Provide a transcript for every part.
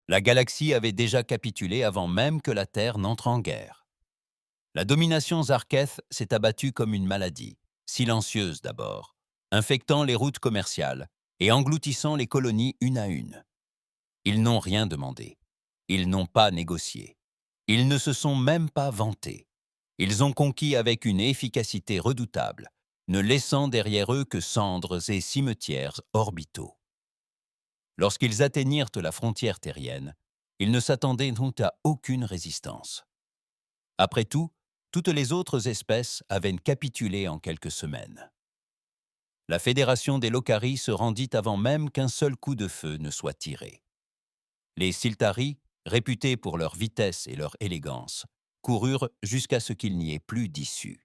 La galaxie avait déjà capitulé avant même que la Terre n'entre en guerre. La domination Zarketh s'est abattue comme une maladie, silencieuse d'abord, infectant les routes commerciales et engloutissant les colonies une à une. Ils n'ont rien demandé. Ils n'ont pas négocié. Ils ne se sont même pas vantés. Ils ont conquis avec une efficacité redoutable, ne laissant derrière eux que cendres et cimetières orbitaux. Lorsqu'ils atteignirent la frontière terrienne, ils ne s'attendaient donc à aucune résistance. Après tout, toutes les autres espèces avaient capitulé en quelques semaines. La fédération des Lokari se rendit avant même qu'un seul coup de feu ne soit tiré. Les Siltari, réputés pour leur vitesse et leur élégance, coururent jusqu'à ce qu'il n'y ait plus d'issue.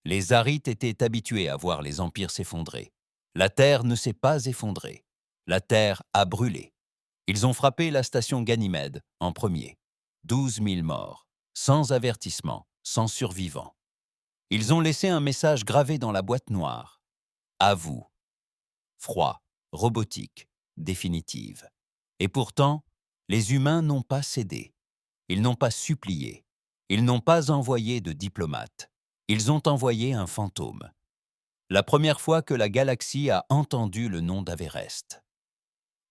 Les Arites étaient habitués à voir les empires s'effondrer. La Terre ne s'est pas effondrée. La Terre a brûlé. Ils ont frappé la station Ganymède en premier. 12 000 morts, sans avertissement, sans survivants. Ils ont laissé un message gravé dans la boîte noire. À vous. Froid, robotique, définitive. Et pourtant, les humains n'ont pas cédé. Ils n'ont pas supplié. Ils n'ont pas envoyé de diplomates. Ils ont envoyé un fantôme. La première fois que la galaxie a entendu le nom d'Averest.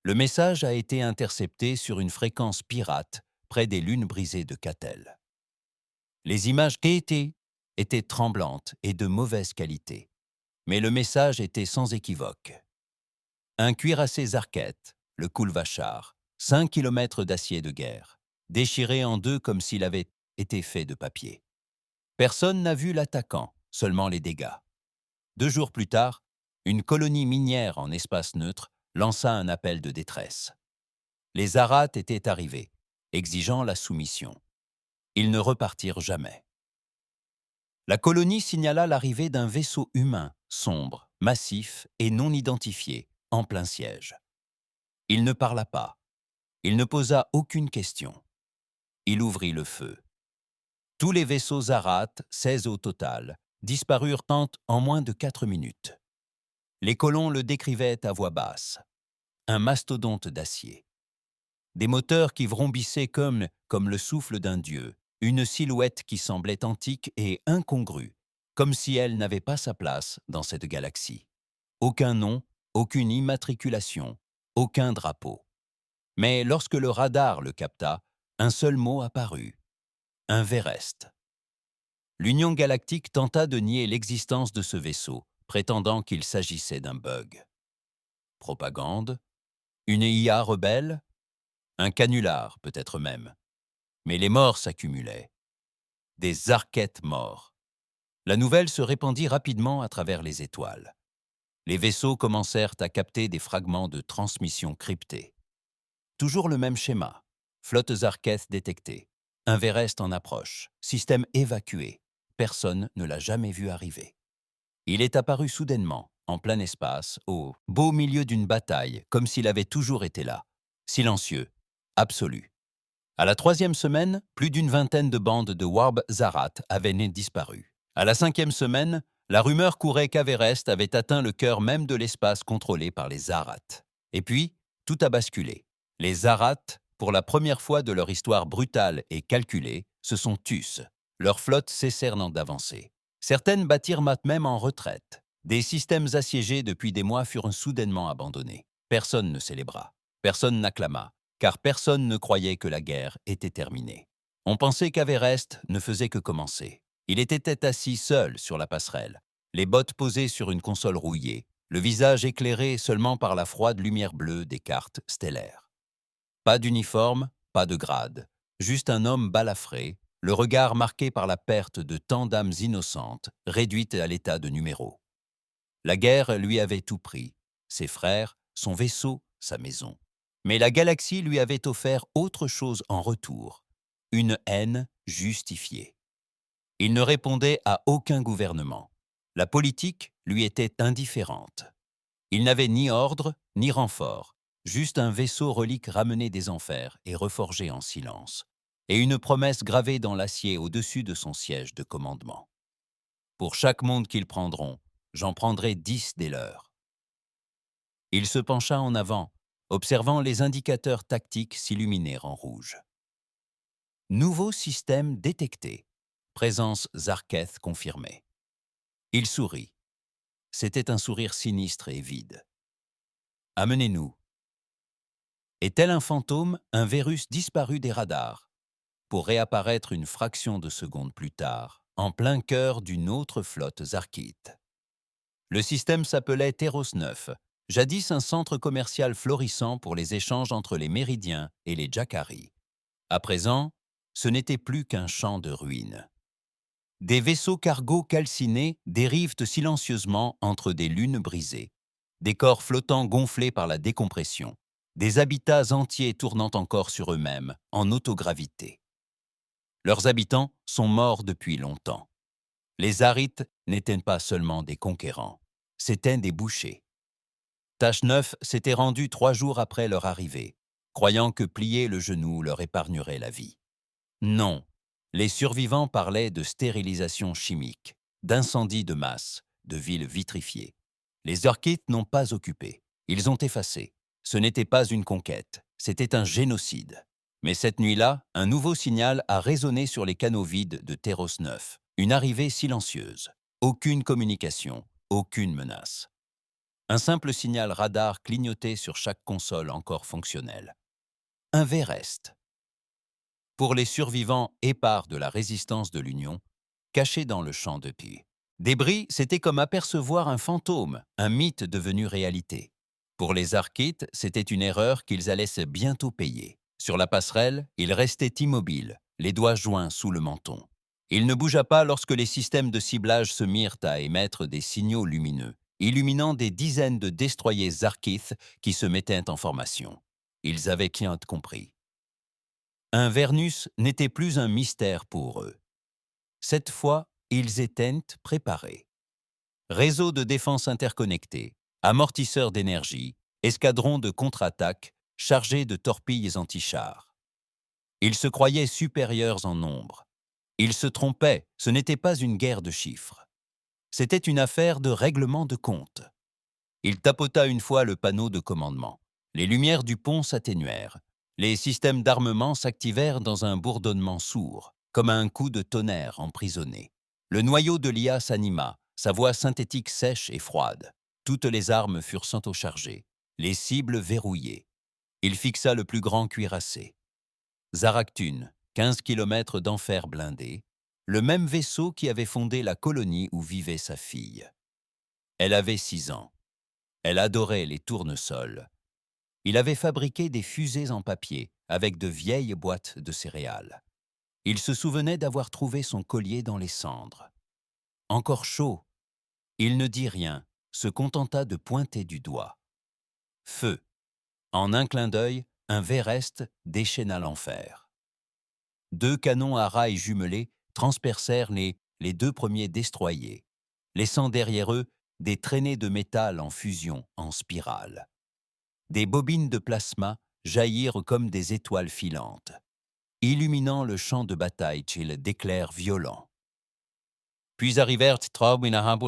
Le message a été intercepté sur une fréquence pirate près des lunes brisées de Catel. Les images étaient tremblantes et de mauvaise qualité, mais le message était sans équivoque. Un cuirassé Zarketh, le Kulvachar, 5 kilomètres d'acier de guerre, déchiré en deux comme s'il avait été fait de papier. Personne n'a vu l'attaquant, seulement les dégâts. 2 jours plus tard, une colonie minière en espace neutre lança un appel de détresse. Les Arates étaient arrivés, exigeant la soumission. Ils ne repartirent jamais. La colonie signala l'arrivée d'un vaisseau humain, sombre, massif et non identifié, en plein siège. Il ne parla pas. Il ne posa aucune question. Il ouvrit le feu. Tous les vaisseaux Arates, 16 au total, disparurent en moins de 4 minutes. Les colons le décrivaient à voix basse. Un mastodonte d'acier. Des moteurs qui vrombissaient comme le souffle d'un dieu, une silhouette qui semblait antique et incongrue, comme si elle n'avait pas sa place dans cette galaxie. Aucun nom, aucune immatriculation, aucun drapeau. Mais lorsque le radar le capta, un seul mot apparut. Un Vérest. L'Union galactique tenta de nier l'existence de ce vaisseau, prétendant qu'il s'agissait d'un bug. Propagande? Une IA rebelle? Un canular, peut-être même. Mais les morts s'accumulaient. Des arquettes morts. La nouvelle se répandit rapidement à travers les étoiles. Les vaisseaux commencèrent à capter des fragments de transmission cryptés. Toujours le même schéma. Flotte Zarketh détectée. Un Vérest en approche. Système évacué. Personne ne l'a jamais vu arriver. Il est apparu soudainement, en plein espace, au beau milieu d'une bataille, comme s'il avait toujours été là. Silencieux. Absolu. À la 3e semaine, plus d'une vingtaine de bandes de Warb Zarat avaient disparu. À la 5e semaine, la rumeur courait qu'Averest avait atteint le cœur même de l'espace contrôlé par les Zarats. Et puis, tout a basculé. Les Zarats, pour la première fois de leur histoire brutale et calculée, se sont tus. Leurs flottes cessèrent d'avancer. Certaines battirent même en retraite. Des systèmes assiégés depuis des mois furent soudainement abandonnés. Personne ne célébra. Personne n'acclama, car personne ne croyait que la guerre était terminée. On pensait qu'Averest ne faisait que commencer. Il était assis seul sur la passerelle, les bottes posées sur une console rouillée, le visage éclairé seulement par la froide lumière bleue des cartes stellaires. Pas d'uniforme, pas de grade, juste un homme balafré, le regard marqué par la perte de tant d'âmes innocentes, réduites à l'état de numéros. La guerre lui avait tout pris, ses frères, son vaisseau, sa maison. Mais la galaxie lui avait offert autre chose en retour, une haine justifiée. Il ne répondait à aucun gouvernement. La politique lui était indifférente. Il n'avait ni ordre, ni renfort, juste un vaisseau relique ramené des enfers et reforgé en silence, et une promesse gravée dans l'acier au-dessus de son siège de commandement. Pour chaque monde qu'ils prendront, j'en prendrai 10 des leurs. Il se pencha en avant, observant les indicateurs tactiques s'illuminer en rouge. Nouveau système détecté. Présence Zarketh confirmée. Il sourit. C'était un sourire sinistre et vide. Amenez-nous. Et tel un fantôme, un Vérus disparut des radars, pour réapparaître une fraction de seconde plus tard, en plein cœur d'une autre flotte zarkite. Le système s'appelait Terros 9, jadis un centre commercial florissant pour les échanges entre les Méridiens et les Jacari. À présent, ce n'était plus qu'un champ de ruines. Des vaisseaux cargo calcinés dérivent silencieusement entre des lunes brisées, des corps flottants gonflés par la décompression, des habitats entiers tournant encore sur eux-mêmes, en autogravité. Leurs habitants sont morts depuis longtemps. Les Arites n'étaient pas seulement des conquérants, c'étaient des bouchers. Tâche 9 s'était rendu 3 jours après leur arrivée, croyant que plier le genou leur épargnerait la vie. Non, les survivants parlaient de stérilisation chimique, d'incendie de masse, de villes vitrifiées. Les Orkites n'ont pas occupé, ils ont effacé. Ce n'était pas une conquête, c'était un génocide. Mais cette nuit-là, un nouveau signal a résonné sur les canaux vides de Terros 9. Une arrivée silencieuse. Aucune communication, aucune menace. Un simple signal radar clignotait sur chaque console encore fonctionnelle. Un Vérest. Pour les survivants épars de la résistance de l'Union, cachés dans le champ de Pi. Débris, c'était comme apercevoir un fantôme, un mythe devenu réalité. Pour les Arkites, c'était une erreur qu'ils allaient se bientôt payer. Sur la passerelle, il restait immobile, les doigts joints sous le menton. Il ne bougea pas lorsque les systèmes de ciblage se mirent à émettre des signaux lumineux, illuminant des dizaines de destroyers Arkites qui se mettaient en formation. Ils avaient bien compris. Un Vernus n'était plus un mystère pour eux. Cette fois, ils étaient préparés. Réseau de défense interconnecté, amortisseurs d'énergie, escadron de contre-attaque chargés de torpilles anti-chars. Ils se croyaient supérieurs en nombre. Ils se trompaient, ce n'était pas une guerre de chiffres. C'était une affaire de règlement de compte. Il tapota une fois le panneau de commandement. Les lumières du pont s'atténuèrent. Les systèmes d'armement s'activèrent dans un bourdonnement sourd, comme un coup de tonnerre emprisonné. Le noyau de l'IA s'anima, sa voix synthétique sèche et froide. Toutes les armes furent chargées, les cibles verrouillées. Il fixa le plus grand cuirassé. Zaractune, 15 kilomètres d'enfer blindé, le même vaisseau qui avait fondé la colonie où vivait sa fille. Elle avait 6 ans. Elle adorait les tournesols. Il avait fabriqué des fusées en papier avec de vieilles boîtes de céréales. Il se souvenait d'avoir trouvé son collier dans les cendres. Encore chaud. Il ne dit rien, se contenta de pointer du doigt. Feu. En un clin d'œil, un Vérest déchaîna l'enfer. 2 canons à rails jumelés transpercèrent les 2 premiers destroyers, laissant derrière eux des traînées de métal en fusion, en spirale. Des bobines de plasma jaillirent comme des étoiles filantes, illuminant le champ de bataille d'éclairs violents. Puis arrivèrent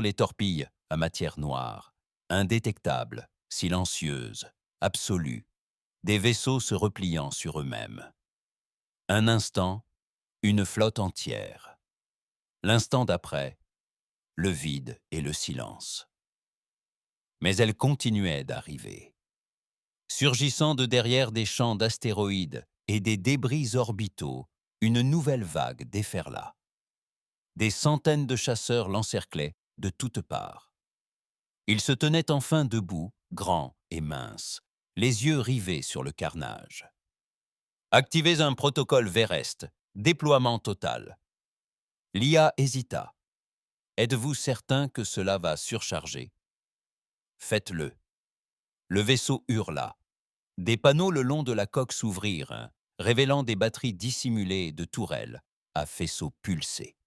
les torpilles à matière noire, indétectables, silencieuses, absolues, des vaisseaux se repliant sur eux-mêmes. Un instant, une flotte entière. L'instant d'après, le vide et le silence. Mais elle continuait d'arriver. Surgissant de derrière des champs d'astéroïdes et des débris orbitaux, une nouvelle vague déferla. Des centaines de chasseurs l'encerclaient de toutes parts. Ils se tenaient enfin debout, grands et minces, les yeux rivés sur le carnage. Activez un protocole Vérest, déploiement total. L'IA hésita. Êtes-vous certain que cela va surcharger? Faites-le. Le vaisseau hurla. Des panneaux le long de la coque s'ouvrirent, révélant des batteries dissimulées de tourelles à faisceaux pulsés.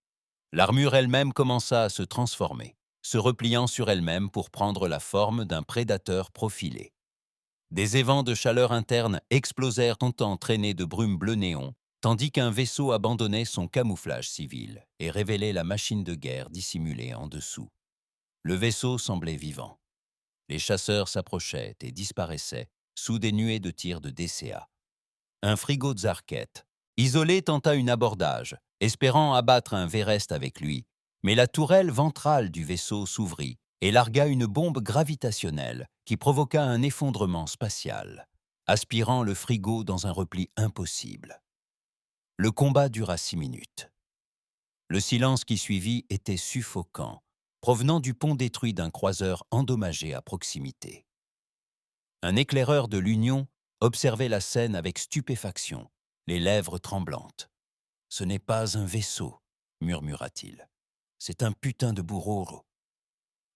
L'armure elle-même commença à se transformer, se repliant sur elle-même pour prendre la forme d'un prédateur profilé. Des évents de chaleur interne explosèrent entraînés de brume bleu néon, tandis qu'un vaisseau abandonnait son camouflage civil et révélait la machine de guerre dissimulée en dessous. Le vaisseau semblait vivant. Les chasseurs s'approchaient et disparaissaient sous des nuées de tirs de DCA. Un frigo Zarket, isolé, tenta un abordage, espérant abattre un Vérest avec lui, mais la tourelle ventrale du vaisseau s'ouvrit et largua une bombe gravitationnelle qui provoqua un effondrement spatial, aspirant le frigo dans un repli impossible. Le combat dura 6 minutes. Le silence qui suivit était suffocant, provenant du pont détruit d'un croiseur endommagé à proximité. Un éclaireur de l'Union observait la scène avec stupéfaction, les lèvres tremblantes. « Ce n'est pas un vaisseau, murmura-t-il. C'est un putain de bourreau. »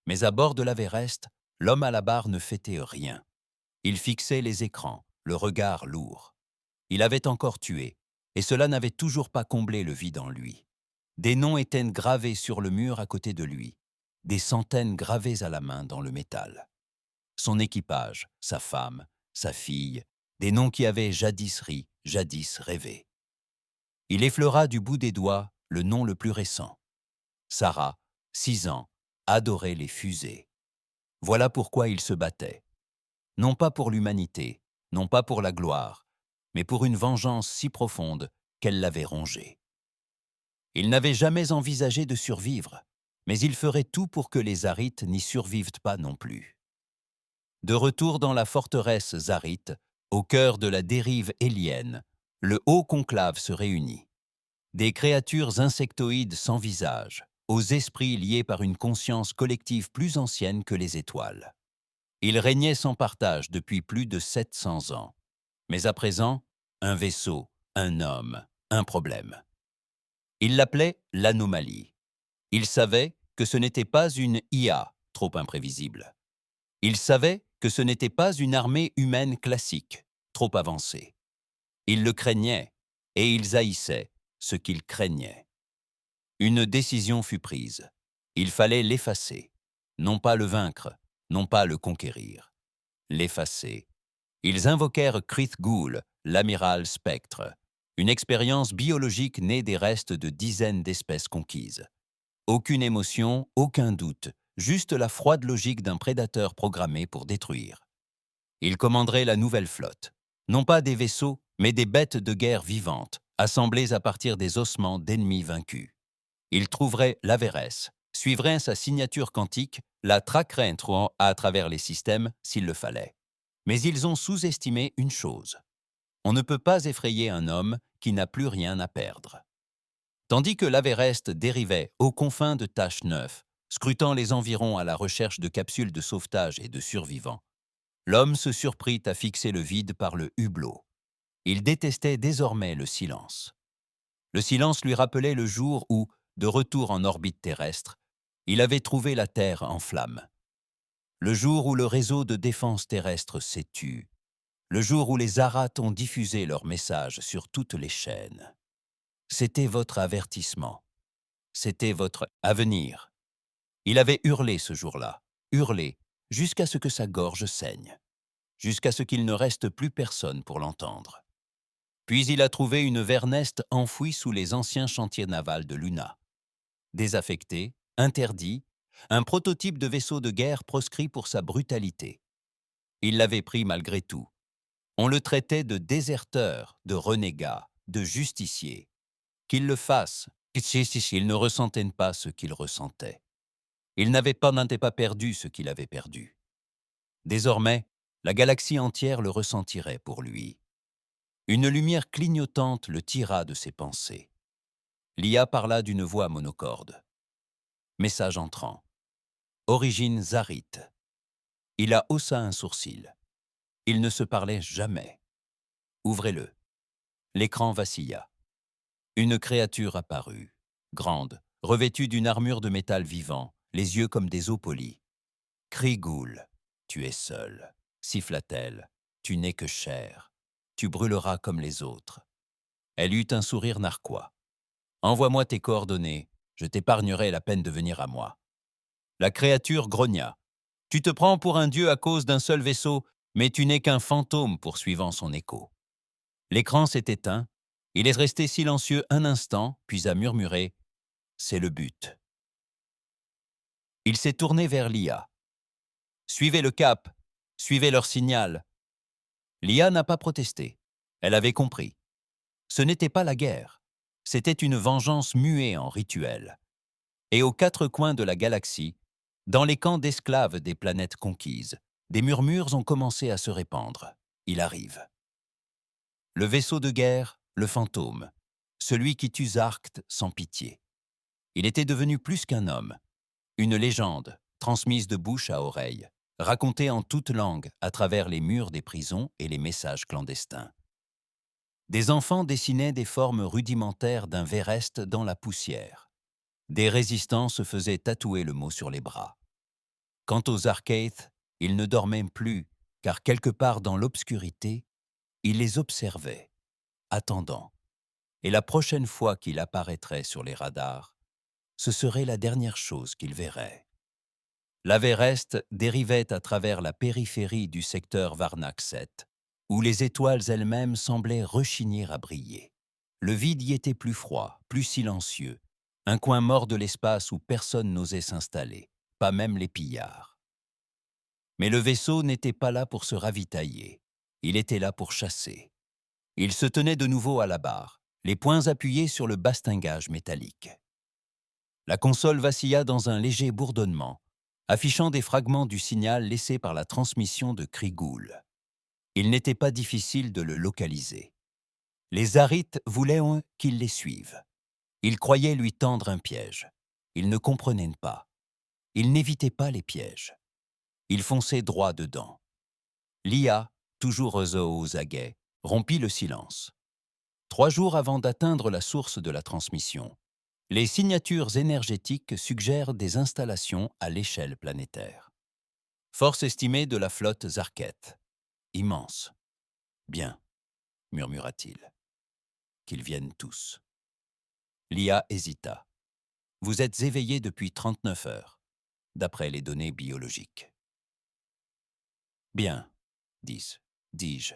Mais à bord de l'Averest, l'homme à la barre ne fêtait rien. Il fixait les écrans, le regard lourd. Il avait encore tué, et cela n'avait toujours pas comblé le vide en lui. Des noms étaient gravés sur le mur à côté de lui, des centaines gravés à la main dans le métal. Son équipage, sa femme, sa fille, des noms qui avaient jadis ri, jadis rêvé. Il effleura du bout des doigts le nom le plus récent. Sarah, 6 ans, adorait les fusées. Voilà pourquoi il se battait. Non pas pour l'humanité, non pas pour la gloire, mais pour une vengeance si profonde qu'elle l'avait rongé. Il n'avait jamais envisagé de survivre, mais il ferait tout pour que les Zarites n'y survivent pas non plus. De retour dans la forteresse Zarite, au cœur de la dérive élienne, le haut conclave se réunit. Des créatures insectoïdes sans visage, aux esprits liés par une conscience collective plus ancienne que les étoiles. Ils régnaient sans partage depuis plus de 700 ans. Mais à présent, un vaisseau, un homme, un problème. Il l'appelait l'anomalie. Il savait que ce n'était pas une IA trop imprévisible. Il savait que ce n'était pas une armée humaine classique, trop avancée. Ils le craignaient, et ils haïssaient ce qu'ils craignaient. Une décision fut prise. Il fallait l'effacer. Non pas le vaincre, non pas le conquérir. L'effacer. Ils invoquèrent Krith Ghoul, l'amiral Spectre, une expérience biologique née des restes de dizaines d'espèces conquises. Aucune émotion, aucun doute, juste la froide logique d'un prédateur programmé pour détruire. Il commanderait la nouvelle flotte. Non pas des vaisseaux, mais des bêtes de guerre vivantes, assemblées à partir des ossements d'ennemis vaincus. Il trouverait l'Averest, suivrait sa signature quantique, la traquerait à travers les systèmes s'il le fallait. Mais ils ont sous-estimé une chose. On ne peut pas effrayer un homme qui n'a plus rien à perdre. Tandis que l'Averest dérivait aux confins de Tâche 9, scrutant les environs à la recherche de capsules de sauvetage et de survivants, l'homme se surprit à fixer le vide par le hublot. Il détestait désormais le silence. Le silence lui rappelait le jour où, de retour en orbite terrestre, il avait trouvé la Terre en flammes. Le jour où le réseau de défense terrestre s'est tu. Le jour où les Arates ont diffusé leur message sur toutes les chaînes. C'était votre avertissement. C'était votre avenir. Il avait hurlé ce jour-là, hurlé, jusqu'à ce que sa gorge saigne, jusqu'à ce qu'il ne reste plus personne pour l'entendre. Puis il a trouvé une Verneste enfouie sous les anciens chantiers navals de Luna. Désaffecté, interdit, un prototype de vaisseau de guerre proscrit pour sa brutalité. Il l'avait pris malgré tout. On le traitait de déserteur, de renégat, de justicier. Qu'il le fasse, il ne ressentait pas ce qu'il ressentait. Il n'avait pas perdu ce qu'il avait perdu. Désormais, la galaxie entière le ressentirait pour lui. Une lumière clignotante le tira de ses pensées. L'IA parla d'une voix monocorde. Message entrant. Origine Zarite. Il a haussa un sourcil. Ils ne se parlaient jamais. Ouvrez-le. L'écran vacilla. Une créature apparut, grande, revêtue d'une armure de métal vivant, les yeux comme des os polis. « Krigoul, tu es seul, siffla-t-elle, tu n'es que chair, tu brûleras comme les autres. » Elle eut un sourire narquois. « Envoie-moi tes coordonnées, je t'épargnerai la peine de venir à moi. » La créature grogna. « Tu te prends pour un dieu à cause d'un seul vaisseau, mais tu n'es qu'un fantôme poursuivant son écho. » L'écran s'est éteint. Il est resté silencieux un instant, puis a murmuré « C'est le but. » Il s'est tourné vers l'IA. « Suivez le cap, suivez leur signal. » Lia n'a pas protesté. Elle avait compris. Ce n'était pas la guerre. C'était une vengeance muée en rituel. Et aux quatre coins de la galaxie, dans les camps d'esclaves des planètes conquises, des murmures ont commencé à se répandre. Il arrive. Le vaisseau de guerre, le fantôme, celui qui tue Zarkt sans pitié. Il était devenu plus qu'un homme, une légende, transmise de bouche à oreille, racontée en toutes langues à travers les murs des prisons et les messages clandestins. Des enfants dessinaient des formes rudimentaires d'un Véreste dans la poussière. Des résistants se faisaient tatouer le mot sur les bras. Quant aux Arkeith, ils ne dormaient plus, car quelque part dans l'obscurité, ils les observaient, attendant. Et la prochaine fois qu'il apparaîtrait sur les radars, ce serait la dernière chose qu'ils verraient. La Véreste dérivait à travers la périphérie du secteur Varnac 7, où les étoiles elles-mêmes semblaient rechigner à briller. Le vide y était plus froid, plus silencieux, un coin mort de l'espace où personne n'osait s'installer, pas même les pillards. Mais le vaisseau n'était pas là pour se ravitailler, il était là pour chasser. Il se tenait de nouveau à la barre, les poings appuyés sur le bastingage métallique. La console vacilla dans un léger bourdonnement, affichant des fragments du signal laissé par la transmission de Krigoul. Il n'était pas difficile de le localiser. Les Arites voulaient qu'il les suive. Ils croyaient lui tendre un piège. Ils ne comprenaient pas. Ils n'évitaient pas les pièges. Ils fonçaient droit dedans. Lia, toujours aux aguets, rompit le silence. 3 jours avant d'atteindre la source de la transmission, les signatures énergétiques suggèrent des installations à l'échelle planétaire. Force estimée de la flotte Zarketh. Immense. Bien, murmura-t-il. Qu'ils viennent tous. Lia hésita. Vous êtes éveillé depuis 39 heures, d'après les données biologiques. Bien, dis-je.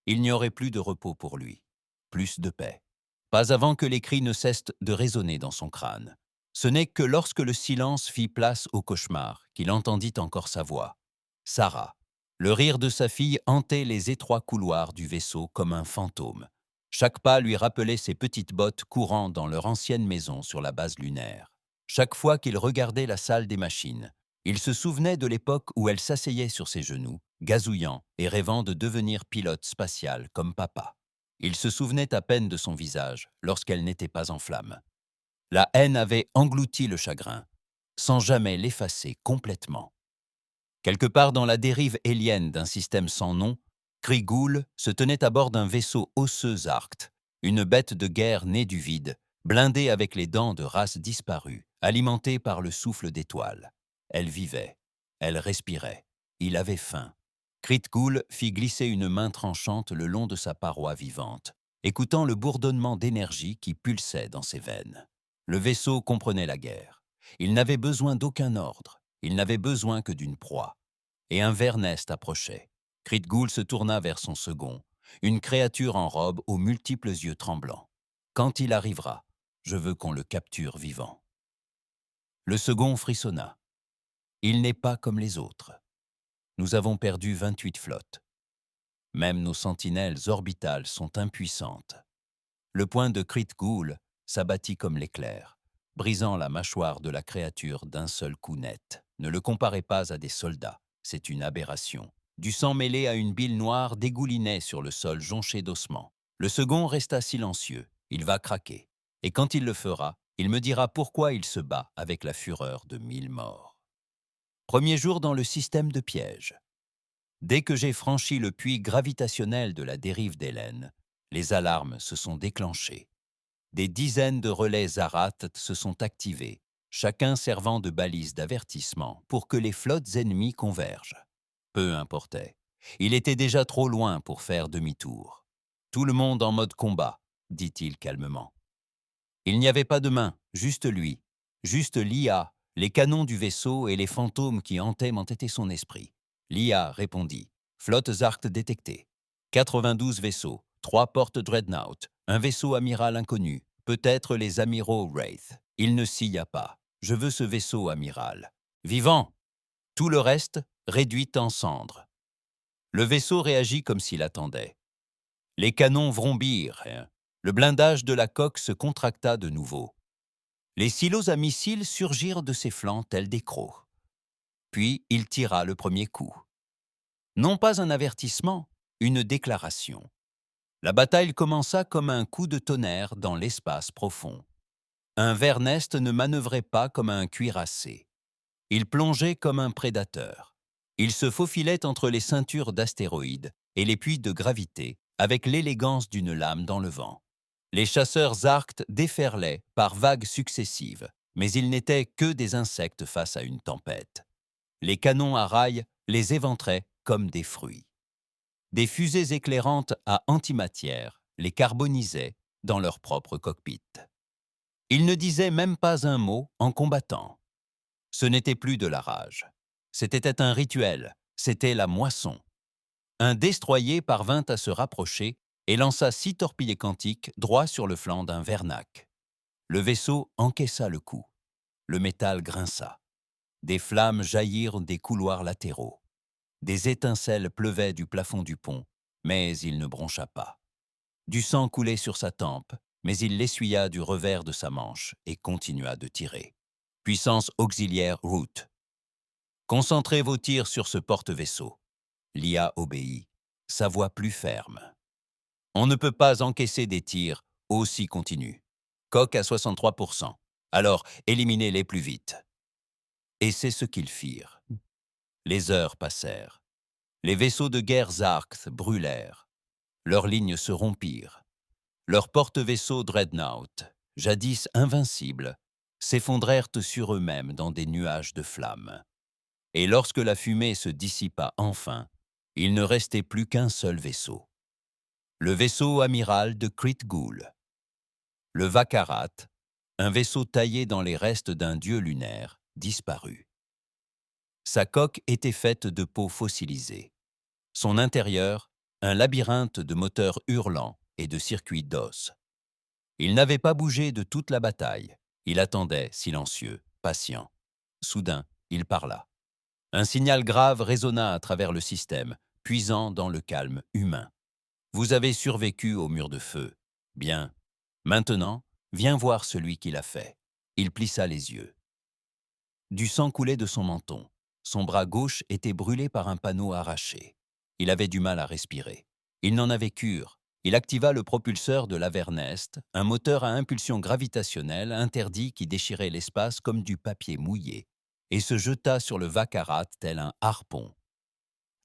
Il n'y aurait plus de repos pour lui, plus de paix. Pas avant que les cris ne cessent de résonner dans son crâne. Ce n'est que lorsque le silence fit place au cauchemar qu'il entendit encore sa voix. Sarah. Le rire de sa fille hantait les étroits couloirs du vaisseau comme un fantôme. Chaque pas lui rappelait ses petites bottes courant dans leur ancienne maison sur la base lunaire. Chaque fois qu'il regardait la salle des machines, il se souvenait de l'époque où elle s'asseyait sur ses genoux, gazouillant et rêvant de devenir pilote spatial comme papa. Il se souvenait à peine de son visage lorsqu'elle n'était pas en flammes. La haine avait englouti le chagrin, sans jamais l'effacer complètement. Quelque part dans la dérive hélienne d'un système sans nom, Krigoul se tenait à bord d'un vaisseau osseux Zarkt, une bête de guerre née du vide, blindée avec les dents de races disparues, alimentée par le souffle d'étoiles. Elle vivait, elle respirait, il avait faim. Krigoul fit glisser une main tranchante le long de sa paroi vivante, écoutant le bourdonnement d'énergie qui pulsait dans ses veines. Le vaisseau comprenait la guerre. Il n'avait besoin d'aucun ordre. Il n'avait besoin que d'une proie. Et un Vernest approchait. Krigoul se tourna vers son second, une créature en robe aux multiples yeux tremblants. Quand il arrivera, je veux qu'on le capture vivant. Le second frissonna. Il n'est pas comme les autres. Nous avons perdu 28 flottes. Même nos sentinelles orbitales sont impuissantes. Le poing de Krigoul s'abattit comme l'éclair, brisant la mâchoire de la créature d'un seul coup net. Ne le comparez pas à des soldats, c'est une aberration. Du sang mêlé à une bile noire dégoulinait sur le sol jonché d'ossements. Le second resta silencieux, il va craquer. Et quand il le fera, il me dira pourquoi il se bat avec la fureur de 1000 morts. Premier jour dans le système de piège. Dès que j'ai franchi le puits gravitationnel de la dérive d'Hélène, les alarmes se sont déclenchées. Des dizaines de relais Zarat se sont activés, chacun servant de balise d'avertissement pour que les flottes ennemies convergent. Peu importait. Il était déjà trop loin pour faire demi-tour. Tout le monde en mode combat, dit-il calmement. Il n'y avait pas de main, juste lui, juste l'IA, les canons du vaisseau et les fantômes qui hantaient m'entêtaient son esprit. L'IA répondit. Flotte Zarkt détectée. 92 vaisseaux, 3 portes Dreadnought, un vaisseau amiral inconnu, peut-être les amiraux Wraith. Il ne scia pas. Je veux ce vaisseau amiral. Vivant. Tout le reste, réduit en cendres. Le vaisseau réagit comme s'il attendait. Les canons vrombirent. Le blindage de la coque se contracta de nouveau. Les silos à missiles surgirent de ses flancs tels des crocs. Puis il tira le premier coup. Non pas un avertissement, une déclaration. La bataille commença comme un coup de tonnerre dans l'espace profond. Un Vernest ne manœuvrait pas comme un cuirassé. Il plongeait comme un prédateur. Il se faufilait entre les ceintures d'astéroïdes et les puits de gravité avec l'élégance d'une lame dans le vent. Les chasseurs arctes déferlaient par vagues successives, mais ils n'étaient que des insectes face à une tempête. Les canons à rails les éventraient comme des fruits. Des fusées éclairantes à antimatière les carbonisaient dans leur propre cockpit. Ils ne disaient même pas un mot en combattant. Ce n'était plus de la rage. C'était un rituel, c'était la moisson. Un destroyer parvint à se rapprocher et lança 6 torpillés quantiques droit sur le flanc d'un Vernac. Le vaisseau encaissa le coup. Le métal grinça. Des flammes jaillirent des couloirs latéraux. Des étincelles pleuvaient du plafond du pont, mais il ne broncha pas. Du sang coulait sur sa tempe, mais il l'essuya du revers de sa manche et continua de tirer. Puissance auxiliaire Root. Concentrez vos tirs sur ce porte-vaisseau. L'IA obéit, sa voix plus ferme. On ne peut pas encaisser des tirs aussi continus. Coque à 63%. Alors, éliminez-les plus vite. Et c'est ce qu'ils firent. Les heures passèrent. Les vaisseaux de guerre Zarks brûlèrent. Leurs lignes se rompirent. Leurs porte-vaisseaux Dreadnought, jadis invincibles, s'effondrèrent sur eux-mêmes dans des nuages de flammes. Et lorsque la fumée se dissipa enfin, il ne restait plus qu'un seul vaisseau. Le vaisseau amiral de Krית Ghoul. Le Vakarat, un vaisseau taillé dans les restes d'un dieu lunaire, disparut. Sa coque était faite de peau fossilisée. Son intérieur, un labyrinthe de moteurs hurlants et de circuits d'os. Il n'avait pas bougé de toute la bataille. Il attendait, silencieux, patient. Soudain, il parla. Un signal grave résonna à travers le système, puisant dans le calme humain. Vous avez survécu au mur de feu. Bien. Maintenant, viens voir celui qui l'a fait. Il plissa les yeux. Du sang coulait de son menton. Son bras gauche était brûlé par un panneau arraché. Il avait du mal à respirer. Il n'en avait cure. Il activa le propulseur de l'Avernest, un moteur à impulsion gravitationnelle interdit qui déchirait l'espace comme du papier mouillé, et se jeta sur le Vakarat tel un harpon.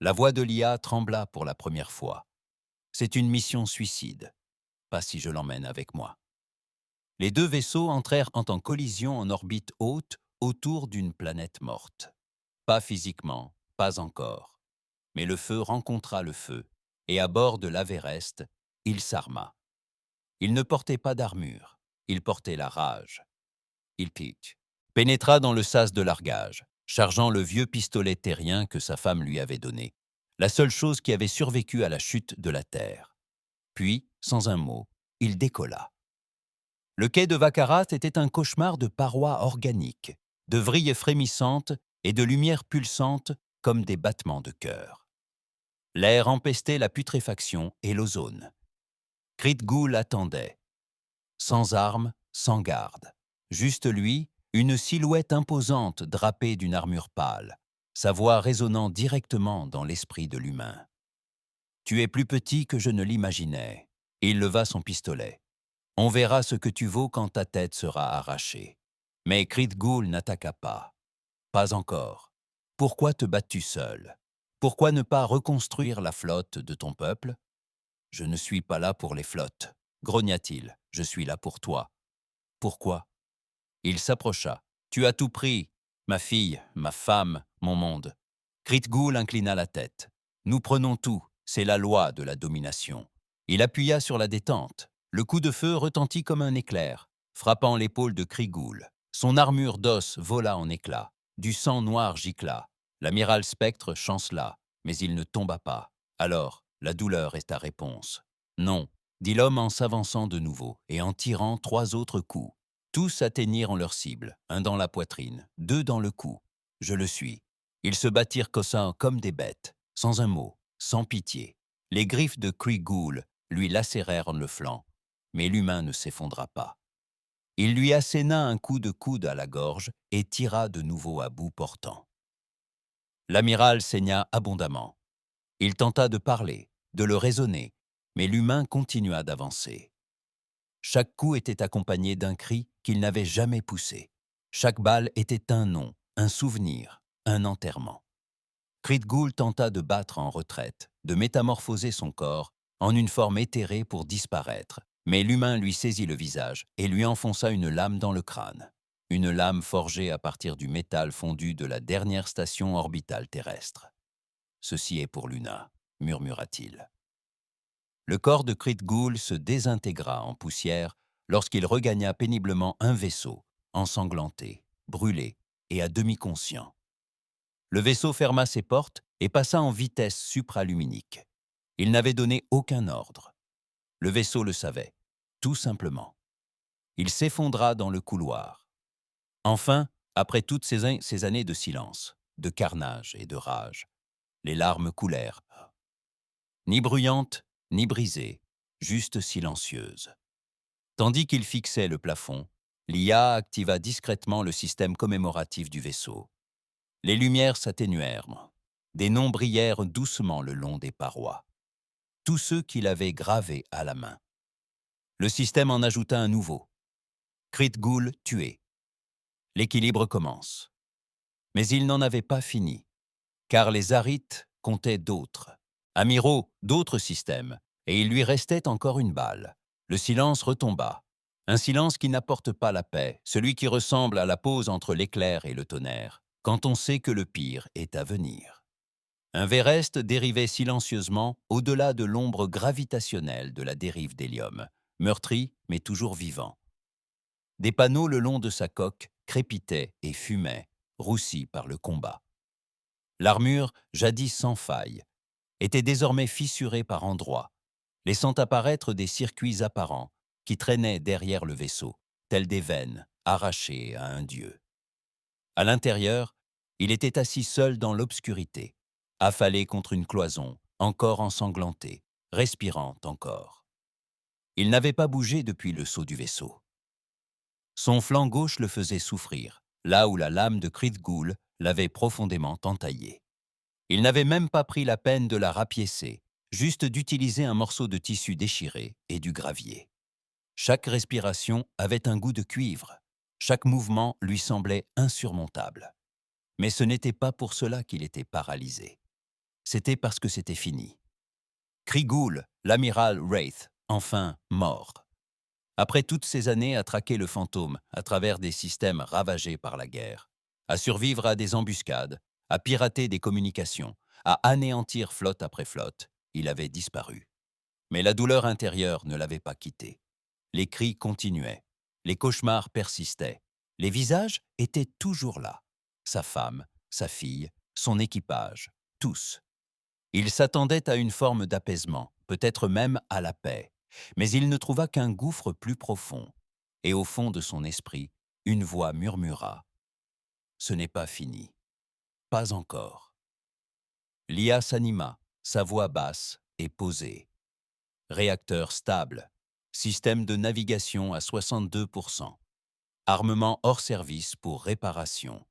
La voix de l'IA trembla pour la première fois. C'est une mission suicide. Pas si je l'emmène avec moi. Les deux vaisseaux entrèrent en collision en orbite haute autour d'une planète morte. Pas physiquement, pas encore. Mais le feu rencontra le feu, et à bord de l'Averest, il s'arma. Il ne portait pas d'armure, il portait la rage. Il pénétra dans le sas de largage, chargeant le vieux pistolet terrien que sa femme lui avait donné, la seule chose qui avait survécu à la chute de la Terre. Puis, sans un mot, il décolla. Le quai de Vakarat était un cauchemar de parois organiques, de vrilles frémissantes et de lumières pulsantes comme des battements de cœur. L'air empestait la putréfaction et l'ozone. Krית Ghoul attendait. Sans armes, sans garde. Juste lui, une silhouette imposante drapée d'une armure pâle, sa voix résonnant directement dans l'esprit de l'humain. « Tu es plus petit que je ne l'imaginais. » Il leva son pistolet. « On verra ce que tu vaux quand ta tête sera arrachée. » Mais Krית Ghoul n'attaqua pas. Pas encore. Pourquoi te bats-tu seul? Pourquoi ne pas reconstruire la flotte de ton peuple? Je ne suis pas là pour les flottes, grogna-t-il. Je suis là pour toi. Pourquoi? Il s'approcha. Tu as tout pris, ma fille, ma femme, mon monde. Krית Ghoul inclina la tête. Nous prenons tout, c'est la loi de la domination. Il appuya sur la détente. Le coup de feu retentit comme un éclair, frappant l'épaule de Krית Ghoul. Son armure d'os vola en éclats. Du sang noir gicla. L'amiral Spectre chancela, mais il ne tomba pas. Alors, la douleur est ta réponse. Non, dit l'homme en s'avançant de nouveau et en tirant 3 autres coups. Tous atteignirent leur cible, un dans la poitrine, 2 dans le cou. Je le suis. Ils se battirent comme des bêtes, sans un mot, sans pitié. Les griffes de Kree-Ghoul lui lacérèrent le flanc, mais l'humain ne s'effondra pas. Il lui asséna un coup de coude à la gorge et tira de nouveau à bout portant. L'amiral saigna abondamment. Il tenta de parler, de le raisonner, mais l'humain continua d'avancer. Chaque coup était accompagné d'un cri qu'il n'avait jamais poussé. Chaque balle était un nom, un souvenir, un enterrement. Kree-Ghoul tenta de battre en retraite, de métamorphoser son corps en une forme éthérée pour disparaître, mais l'humain lui saisit le visage et lui enfonça une lame dans le crâne. Une lame forgée à partir du métal fondu de la dernière station orbitale terrestre. « Ceci est pour Luna », murmura-t-il. Le corps de Kree-Ghoul se désintégra en poussière lorsqu'il regagna péniblement un vaisseau, ensanglanté, brûlé et à demi conscient. Le vaisseau ferma ses portes et passa en vitesse supraluminique. Il n'avait donné aucun ordre. Le vaisseau le savait, tout simplement. Il s'effondra dans le couloir. Enfin, après toutes ces années de silence, de carnage et de rage, les larmes coulèrent. Ni bruyantes, ni brisées, juste silencieuses. Tandis qu'il fixait le plafond, l'IA activa discrètement le système commémoratif du vaisseau. Les lumières s'atténuèrent. Des noms brillèrent doucement le long des parois. Tous ceux qu'il avait gravés à la main. Le système en ajouta un nouveau. Kree-Ghoul tué. L'équilibre commence. Mais il n'en avait pas fini, car les Arites comptaient d'autres. Amiraux, d'autres systèmes, et il lui restait encore une balle. Le silence retomba. Un silence qui n'apporte pas la paix, celui qui ressemble à la pause entre l'éclair et le tonnerre, quand on sait que le pire est à venir. Un Véreste dérivait silencieusement au-delà de l'ombre gravitationnelle de la dérive d'hélium, meurtri mais toujours vivant. Des panneaux le long de sa coque crépitaient et fumaient, roussis par le combat. L'armure, jadis sans faille, était désormais fissurée par endroits, laissant apparaître des circuits apparents qui traînaient derrière le vaisseau, tels des veines arrachées à un dieu. À l'intérieur, il était assis seul dans l'obscurité, affalé contre une cloison, encore ensanglantée, respirant encore. Il n'avait pas bougé depuis le saut du vaisseau. Son flanc gauche le faisait souffrir, là où la lame de Kree-Ghoul l'avait profondément entaillé. Il n'avait même pas pris la peine de la rapiécer, juste d'utiliser un morceau de tissu déchiré et du gravier. Chaque respiration avait un goût de cuivre. Chaque mouvement lui semblait insurmontable. Mais ce n'était pas pour cela qu'il était paralysé. C'était parce que c'était fini. Kree-Ghoul, l'amiral Wraith, enfin mort. Après toutes ces années à traquer le fantôme à travers des systèmes ravagés par la guerre, à survivre à des embuscades, à pirater des communications, à anéantir flotte après flotte, il avait disparu. Mais la douleur intérieure ne l'avait pas quitté. Les cris continuaient, les cauchemars persistaient, les visages étaient toujours là. Sa femme, sa fille, son équipage, tous. Il s'attendait à une forme d'apaisement, peut-être même à la paix, mais il ne trouva qu'un gouffre plus profond, et au fond de son esprit, une voix murmura « Ce n'est pas fini, pas encore ». L'IA s'anima, sa voix basse et posée. Réacteur stable, système de navigation à 62%, armement hors service pour réparation.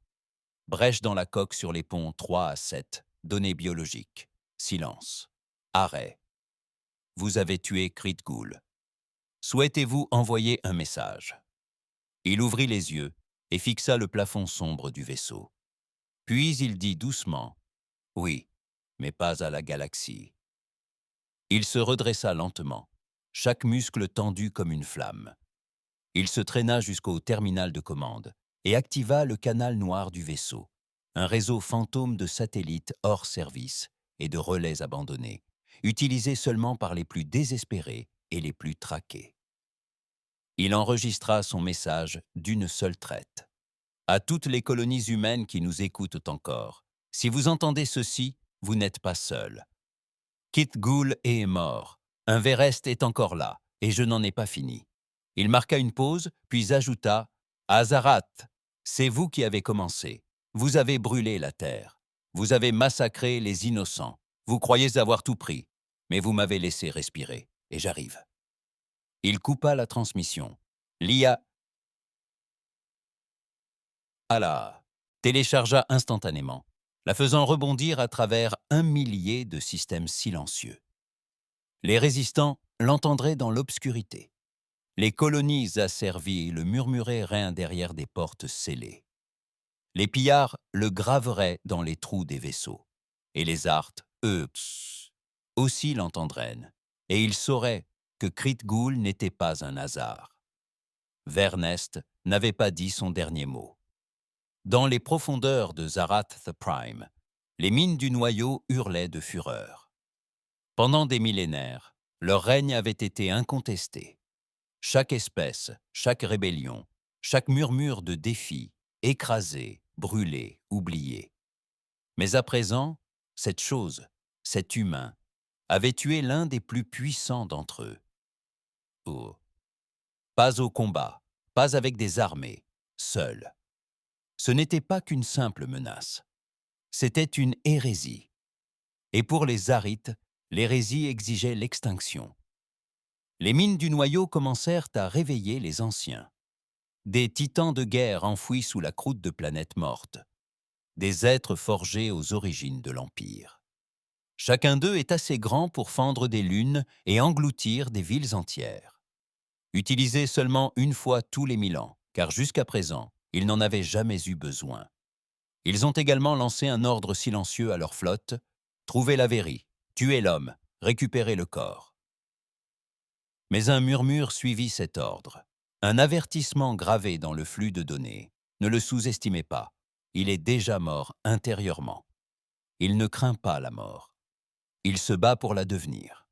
Brèche dans la coque sur les ponts 3 à 7, données biologiques. Silence. Arrêt. Vous avez tué Kree-Ghoul. Souhaitez-vous envoyer un message? Il ouvrit les yeux et fixa le plafond sombre du vaisseau. Puis il dit doucement « Oui, mais pas à la galaxie ». Il se redressa lentement, chaque muscle tendu comme une flamme. Il se traîna jusqu'au terminal de commande et activa le canal noir du vaisseau, un réseau fantôme de satellites hors service et de relais abandonnés, utilisés seulement par les plus désespérés et les plus traqués. Il enregistra son message d'une seule traite. À toutes les colonies humaines qui nous écoutent encore, si vous entendez ceci, vous n'êtes pas seuls. Kree-Ghoul est mort. Un Véreste est encore là, et je n'en ai pas fini. Il marqua une pause, puis ajouta « Azarat, c'est vous qui avez commencé. Vous avez brûlé la terre. Vous avez massacré les innocents. Vous croyez avoir tout pris, mais vous m'avez laissé respirer, et j'arrive. » Il coupa la transmission. L'IA la téléchargea instantanément, la faisant rebondir à travers 1 millier de systèmes silencieux. Les résistants l'entendraient dans l'obscurité. Les colonies asservies le murmureraient derrière des portes scellées. Les pillards le graveraient dans les trous des vaisseaux. Et les Arts, eux, aussi l'entendraient. Et ils sauraient que Krית Ghoul n'était pas un hasard. Vernest n'avait pas dit son dernier mot. Dans les profondeurs de Zarath the Prime, les mines du noyau hurlaient de fureur. Pendant des millénaires, leur règne avait été incontesté. Chaque espèce, chaque rébellion, chaque murmure de défi, écrasé, brûlé, oublié. Mais à présent, cette chose, cet humain, avait tué l'un des plus puissants d'entre eux. Oh. Pas au combat, pas avec des armées, seul. Ce n'était pas qu'une simple menace. C'était une hérésie. Et pour les Arites, l'hérésie exigeait l'extinction. Les mines du noyau commencèrent à réveiller les anciens. Des titans de guerre enfouis sous la croûte de planètes mortes. Des êtres forgés aux origines de l'Empire. Chacun d'eux est assez grand pour fendre des lunes et engloutir des villes entières. Utilisés seulement une fois tous les 1000 ans, car jusqu'à présent, ils n'en avaient jamais eu besoin. Ils ont également lancé un ordre silencieux à leur flotte, trouver la Vérie, tuer l'homme, récupérer le corps. Mais un murmure suivit cet ordre. Un avertissement gravé dans le flux de données. Ne le sous-estimez pas, il est déjà mort intérieurement. Il ne craint pas la mort. Il se bat pour la devenir.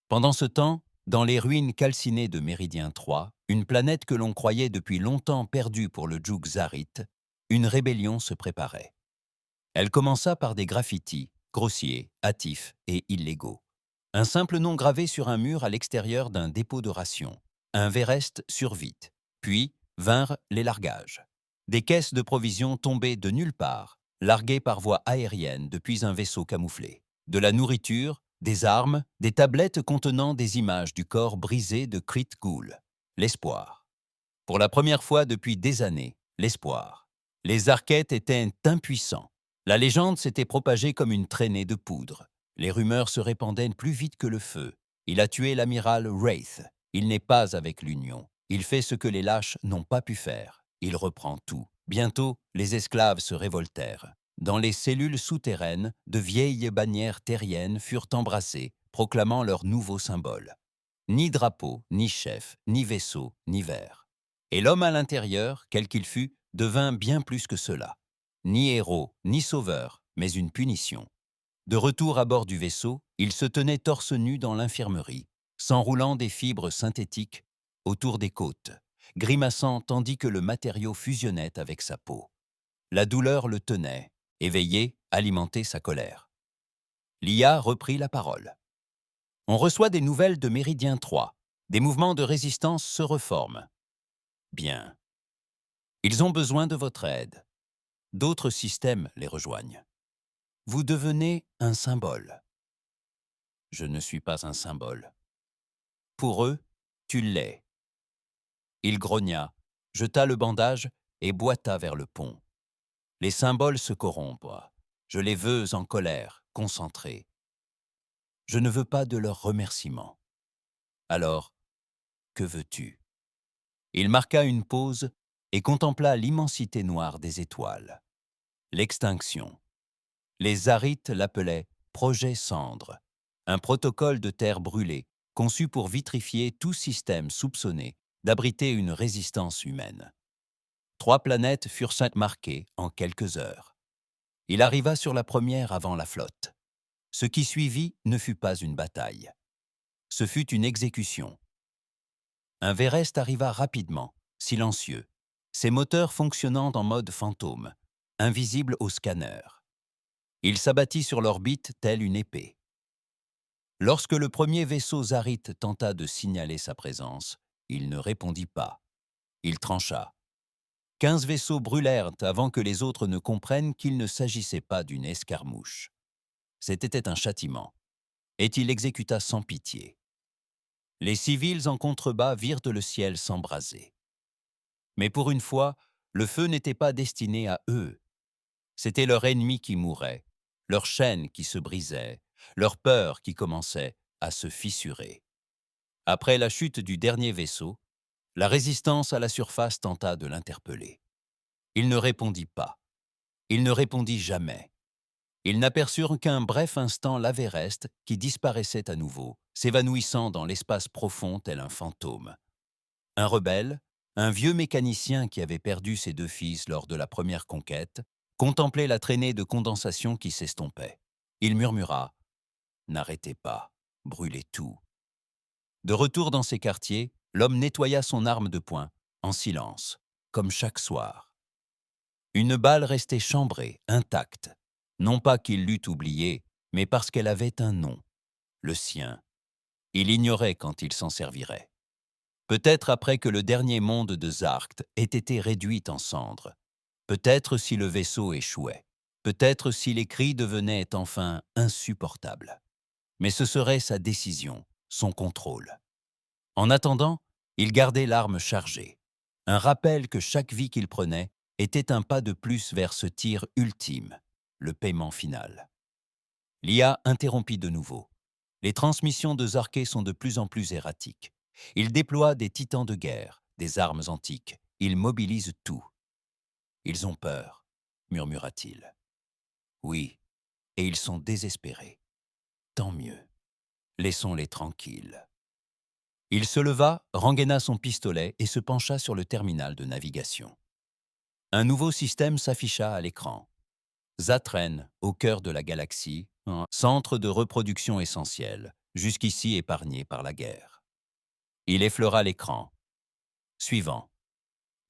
Pendant ce temps, dans les ruines calcinées de Méridien 3, une planète que l'on croyait depuis longtemps perdue pour le Joug Zarit, une rébellion se préparait. Elle commença par des graffitis, grossiers, hâtifs et illégaux. Un simple nom gravé sur un mur à l'extérieur d'un dépôt de rations. Un Véreste survite. Puis vinrent les largages. Des caisses de provisions tombées de nulle part, larguées par voie aérienne depuis un vaisseau camouflé. De la nourriture, des armes, des tablettes contenant des images du corps brisé de Krít Ghoul. L'espoir. Pour la première fois depuis des années, l'espoir. Les Arquettes étaient impuissants. La légende s'était propagée comme une traînée de poudre. Les rumeurs se répandaient plus vite que le feu. Il a tué l'amiral Wraith. Il n'est pas avec l'Union. Il fait ce que les lâches n'ont pas pu faire. Il reprend tout. Bientôt, les esclaves se révoltèrent. Dans les cellules souterraines, de vieilles bannières terriennes furent embrassées, proclamant leur nouveau symbole. Ni drapeau, ni chef, ni vaisseau, ni verre. Et l'homme à l'intérieur, quel qu'il fût, devint bien plus que cela. Ni héros, ni sauveur, mais une punition. De retour à bord du vaisseau, il se tenait torse nu dans l'infirmerie, s'enroulant des fibres synthétiques autour des côtes, grimaçant tandis que le matériau fusionnait avec sa peau. La douleur le tenait, éveillé, alimentait sa colère. L'IA reprit la parole. On reçoit des nouvelles de Méridien 3. Des mouvements de résistance se reforment. Bien. Ils ont besoin de votre aide. D'autres systèmes les rejoignent. Vous devenez un symbole. Je ne suis pas un symbole. Pour eux, tu l'es. Il grogna, jeta le bandage et boita vers le pont. Les symboles se corrompent. Je les veux en colère, concentrés. Je ne veux pas de leurs remerciements. Alors, que veux-tu? Il marqua une pause et contempla l'immensité noire des étoiles. L'extinction. Les Arites l'appelaient « projet cendre », un protocole de terre brûlée conçu pour vitrifier tout système soupçonné d'abriter une résistance humaine. 3 planètes furent marquées en quelques heures. Il arriva sur la première avant la flotte. Ce qui suivit ne fut pas une bataille. Ce fut une exécution. Un Véreste arriva rapidement, silencieux, ses moteurs fonctionnant en mode fantôme, invisible au scanner. Il s'abattit sur l'orbite telle une épée. Lorsque le premier vaisseau Zarit tenta de signaler sa présence, il ne répondit pas. Il trancha. 15 vaisseaux brûlèrent avant que les autres ne comprennent qu'il ne s'agissait pas d'une escarmouche. C'était un châtiment, et il l'exécuta sans pitié. Les civils en contrebas virent le ciel s'embraser. Mais pour une fois, le feu n'était pas destiné à eux. C'était leur ennemi qui mourait, leur chaîne qui se brisait, leur peur qui commençait à se fissurer. Après la chute du dernier vaisseau, la résistance à la surface tenta de l'interpeller. Il ne répondit pas. Il ne répondit jamais. Ils n'aperçurent qu'un bref instant l'Averest qui disparaissait à nouveau, s'évanouissant dans l'espace profond tel un fantôme. Un rebelle, un vieux mécanicien qui avait perdu ses 2 fils lors de la première conquête, contemplait la traînée de condensation qui s'estompait. Il murmura « N'arrêtez pas, brûlez tout ». De retour dans ses quartiers, l'homme nettoya son arme de poing, en silence, comme chaque soir. Une balle restait chambrée, intacte, non pas qu'il l'eût oubliée, mais parce qu'elle avait un nom, le sien. Il ignorait quand il s'en servirait. Peut-être après que le dernier monde de Zarkt ait été réduit en cendres. Peut-être si le vaisseau échouait. Peut-être si les cris devenaient enfin insupportables. Mais ce serait sa décision, son contrôle. En attendant, il gardait l'arme chargée. Un rappel que chaque vie qu'il prenait était un pas de plus vers ce tir ultime, le paiement final. L'IA interrompit de nouveau. Les transmissions de Zarké sont de plus en plus erratiques. Il déploie des titans de guerre, des armes antiques. Il mobilise tout. Ils ont peur, murmura-t-il. Oui, et ils sont désespérés. Tant mieux. Laissons-les tranquilles. Il se leva, rengaina son pistolet et se pencha sur le terminal de navigation. Un nouveau système s'afficha à l'écran. Zatren, au cœur de la galaxie, un centre de reproduction essentiel, jusqu'ici épargné par la guerre. Il effleura l'écran. Suivant.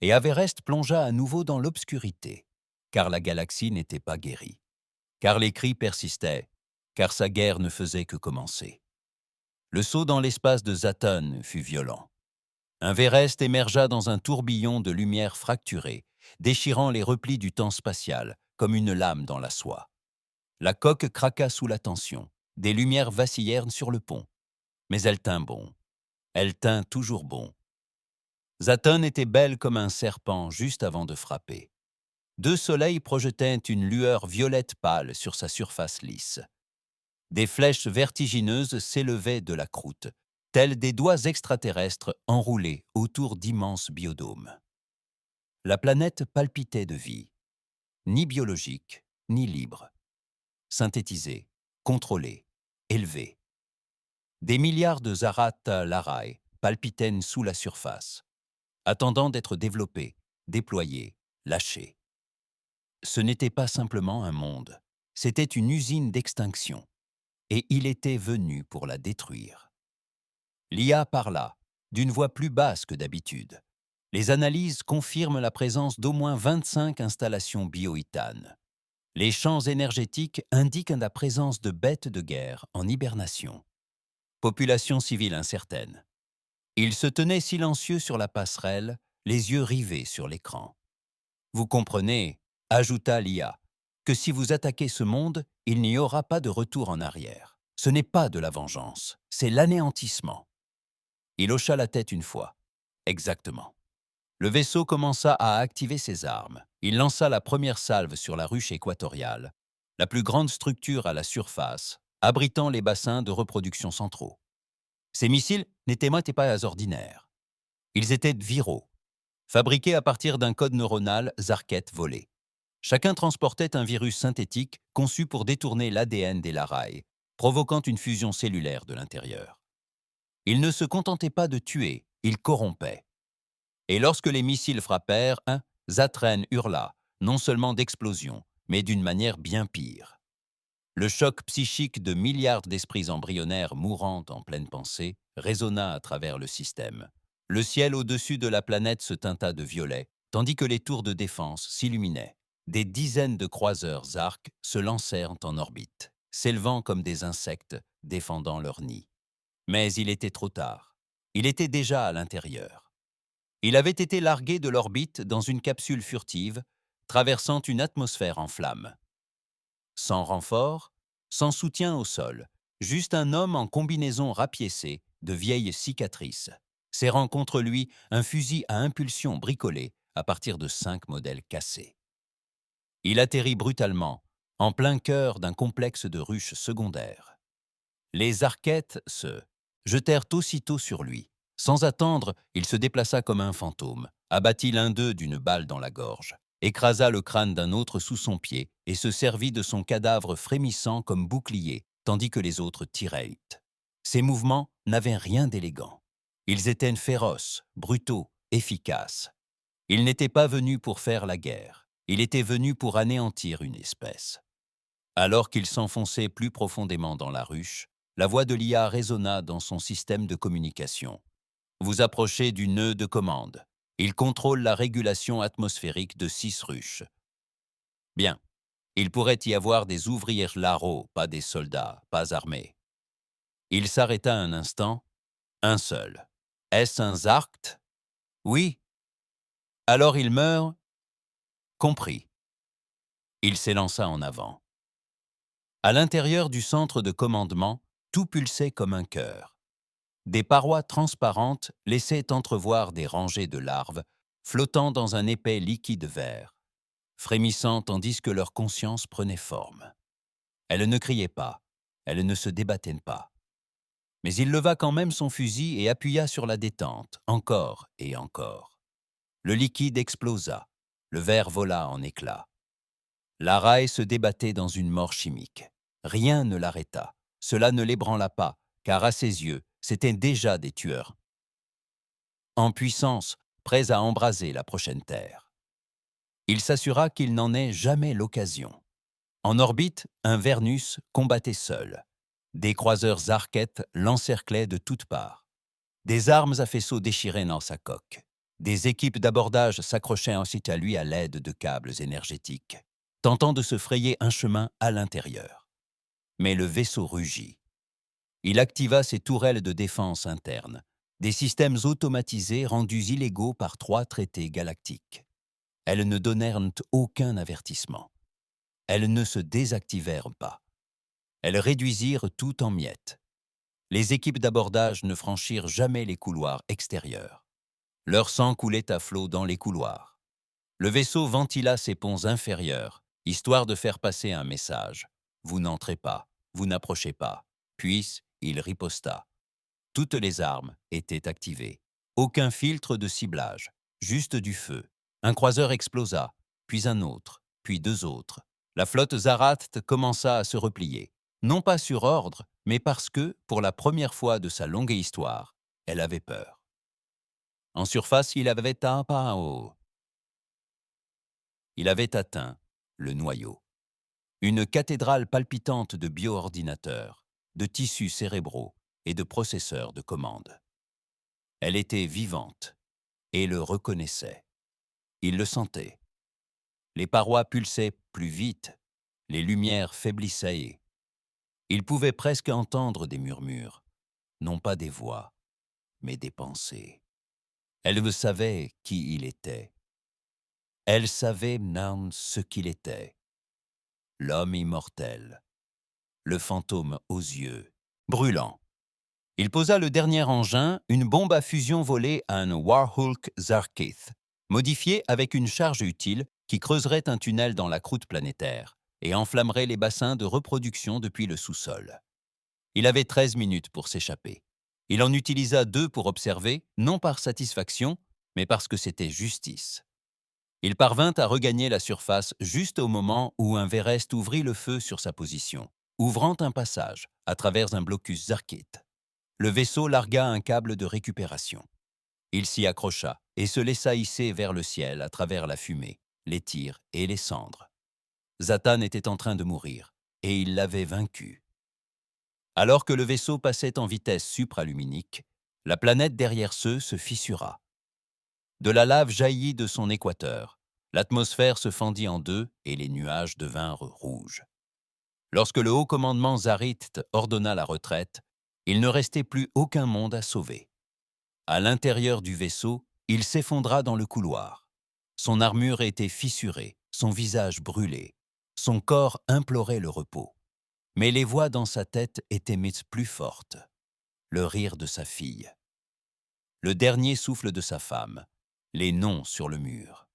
Et Averest plongea à nouveau dans l'obscurité, car la galaxie n'était pas guérie, car les cris persistaient, car sa guerre ne faisait que commencer. Le saut dans l'espace de Zaton fut violent. Un Vérest émergea dans un tourbillon de lumière fracturée, déchirant les replis du temps spatial comme une lame dans la soie. La coque craqua sous la tension, des lumières vacillèrent sur le pont. Mais elle tint bon. Elle tint toujours bon. Zaton était belle comme un serpent juste avant de frapper. 2 soleils projetaient une lueur violette pâle sur sa surface lisse. Des flèches vertigineuses s'élevaient de la croûte, tels des doigts extraterrestres enroulés autour d'immenses biodômes. La planète palpitait de vie, ni biologique, ni libre. Synthétisée, contrôlée, élevée. Des milliards de Zarat Larai palpitaient sous la surface, attendant d'être développés, déployés, lâchés. Ce n'était pas simplement un monde, c'était une usine d'extinction, et il était venu pour la détruire. L'IA parla, d'une voix plus basse que d'habitude. Les analyses confirment la présence d'au moins 25 installations bioéthanes. Les champs énergétiques indiquent la présence de bêtes de guerre en hibernation. Population civile incertaine. Il se tenait silencieux sur la passerelle, les yeux rivés sur l'écran. Vous comprenez, ajouta l'IA, que si vous attaquez ce monde, il n'y aura pas de retour en arrière. Ce n'est pas de la vengeance, c'est l'anéantissement. Il hocha la tête une fois. Exactement. Le vaisseau commença à activer ses armes. Il lança la première salve sur la ruche équatoriale, la plus grande structure à la surface, abritant les bassins de reproduction centraux. Ces missiles n'étaient pas ordinaires. Ils étaient viraux, fabriqués à partir d'un code neuronal Zarket volé. Chacun transportait un virus synthétique conçu pour détourner l'ADN des Larai, provoquant une fusion cellulaire de l'intérieur. Ils ne se contentaient pas de tuer, ils corrompaient. Et lorsque les missiles frappèrent, Zatren hurla, non seulement d'explosion, mais d'une manière bien pire. Le choc psychique de milliards d'esprits embryonnaires mourant en pleine pensée résonna à travers le système. Le ciel au-dessus de la planète se teinta de violet, tandis que les tours de défense s'illuminaient. Des dizaines de croiseurs Zark se lancèrent en orbite, s'élevant comme des insectes, défendant leur nid. Mais il était trop tard. Il était déjà à l'intérieur. Il avait été largué de l'orbite dans une capsule furtive, traversant une atmosphère en flammes. Sans renfort, sans soutien au sol, juste un homme en combinaison rapiécée, de vieilles cicatrices, serrant contre lui un fusil à impulsion bricolé à partir de 5 modèles cassés. Il atterrit brutalement, en plein cœur d'un complexe de ruches secondaires. Les Arquettes se jetèrent aussitôt sur lui. Sans attendre, il se déplaça comme un fantôme, abattit l'un d'eux d'une balle dans la gorge, écrasa le crâne d'un autre sous son pied et se servit de son cadavre frémissant comme bouclier, tandis que les autres tiraient. Ses mouvements n'avaient rien d'élégant. Ils étaient féroces, brutaux, efficaces. Il n'était pas venu pour faire la guerre. Il était venu pour anéantir une espèce. Alors qu'il s'enfonçait plus profondément dans la ruche, la voix de l'IA résonna dans son système de communication. Vous approchez du nœud de commande. Il contrôle la régulation atmosphérique de 6 ruches. Bien. Il pourrait y avoir des ouvriers larraux, pas des soldats, pas armés. Il s'arrêta un instant. Un seul. Est-ce un Zarkt? Oui. Alors il meurt? Compris. Il s'élança en avant. À l'intérieur du centre de commandement, tout pulsait comme un cœur. Des parois transparentes laissaient entrevoir des rangées de larves flottant dans un épais liquide vert, frémissant tandis que leur conscience prenait forme. Elles ne criaient pas, elles ne se débattaient pas. Mais il leva quand même son fusil et appuya sur la détente, encore et encore. Le liquide explosa, le verre vola en éclats. La raille se débattait dans une mort chimique. Rien ne l'arrêta. Cela ne l'ébranla pas, car à ses yeux, c'étaient déjà des tueurs. En puissance, prêts à embraser la prochaine Terre. Il s'assura qu'il n'en ait jamais l'occasion. En orbite, un Vernus combattait seul. Des croiseurs Arquettes l'encerclaient de toutes parts. Des armes à faisceaux déchiraient dans sa coque. Des équipes d'abordage s'accrochaient ensuite à lui à l'aide de câbles énergétiques, tentant de se frayer un chemin à l'intérieur. Mais le vaisseau rugit. Il activa ses tourelles de défense interne, des systèmes automatisés rendus illégaux par 3 traités galactiques. Elles ne donnèrent aucun avertissement. Elles ne se désactivèrent pas. Elles réduisirent tout en miettes. Les équipes d'abordage ne franchirent jamais les couloirs extérieurs. Leur sang coulait à flot dans les couloirs. Le vaisseau ventila ses ponts inférieurs, histoire de faire passer un message. Vous n'entrez pas, vous n'approchez pas. Puis, il riposta. Toutes les armes étaient activées. Aucun filtre de ciblage, juste du feu. Un croiseur explosa, puis un autre, puis 2 autres. La flotte Zarath commença à se replier, non pas sur ordre, mais parce que, pour la première fois de sa longue histoire, elle avait peur. En surface, il avait atteint le noyau. Une cathédrale palpitante de bioordinateurs, de tissus cérébraux et de processeurs de commande. Elle était vivante et le reconnaissait. Il le sentait. Les parois pulsaient plus vite, les lumières faiblissaient. Il pouvait presque entendre des murmures, non pas des voix, mais des pensées. Elle savait qui il était. Elle savait même ce qu'il était. L'homme immortel, le fantôme aux yeux brûlants. Il posa le dernier engin, une bombe à fusion volée à un Warhulk Zarkith, modifié avec une charge utile qui creuserait un tunnel dans la croûte planétaire et enflammerait les bassins de reproduction depuis le sous-sol. Il avait 13 minutes pour s'échapper. Il en utilisa 2 pour observer, non par satisfaction, mais parce que c'était justice. Il parvint à regagner la surface juste au moment où un Vérest ouvrit le feu sur sa position, ouvrant un passage à travers un blocus Zarkith. Le vaisseau largua un câble de récupération. Il s'y accrocha et se laissa hisser vers le ciel à travers la fumée, les tirs et les cendres. Zatan était en train de mourir, et il l'avait vaincu. Alors que le vaisseau passait en vitesse supraluminique, la planète derrière ceux se fissura. De la lave jaillit de son équateur, l'atmosphère se fendit en 2 et les nuages devinrent rouges. Lorsque le haut commandement Zarith ordonna la retraite, il ne restait plus aucun monde à sauver. À l'intérieur du vaisseau, il s'effondra dans le couloir. Son armure était fissurée, son visage brûlé, son corps implorait le repos. Mais les voix dans sa tête étaient plus fortes. Le rire de sa fille. Le dernier souffle de sa femme. Les noms sur le mur.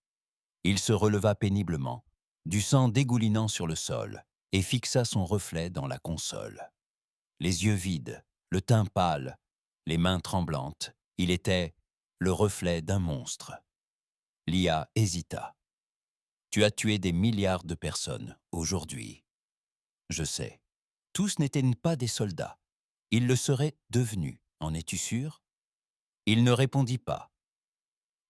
Il se releva péniblement, du sang dégoulinant sur le sol, et fixa son reflet dans la console. Les yeux vides, le teint pâle, les mains tremblantes, il était le reflet d'un monstre. Lia hésita. « Tu as tué des milliards de personnes, aujourd'hui. » « Je sais. Tous n'étaient pas des soldats. Ils le seraient devenus, en es-tu sûr ?» Il ne répondit pas.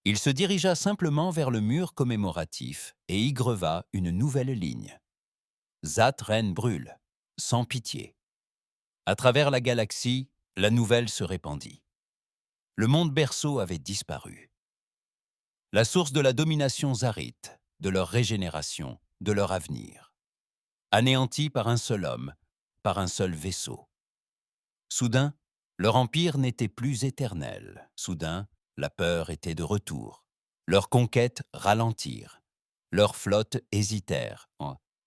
Il se dirigea simplement vers le mur commémoratif et y greva une nouvelle ligne. Zat Ren brûle, sans pitié. À travers la galaxie, la nouvelle se répandit. Le monde berceau avait disparu. La source de la domination zarite, de leur régénération, de leur avenir. Anéanti par un seul homme, par un seul vaisseau. Soudain, leur empire n'était plus éternel. Soudain, la peur était de retour. Leurs conquêtes ralentirent. Leurs flottes hésitèrent.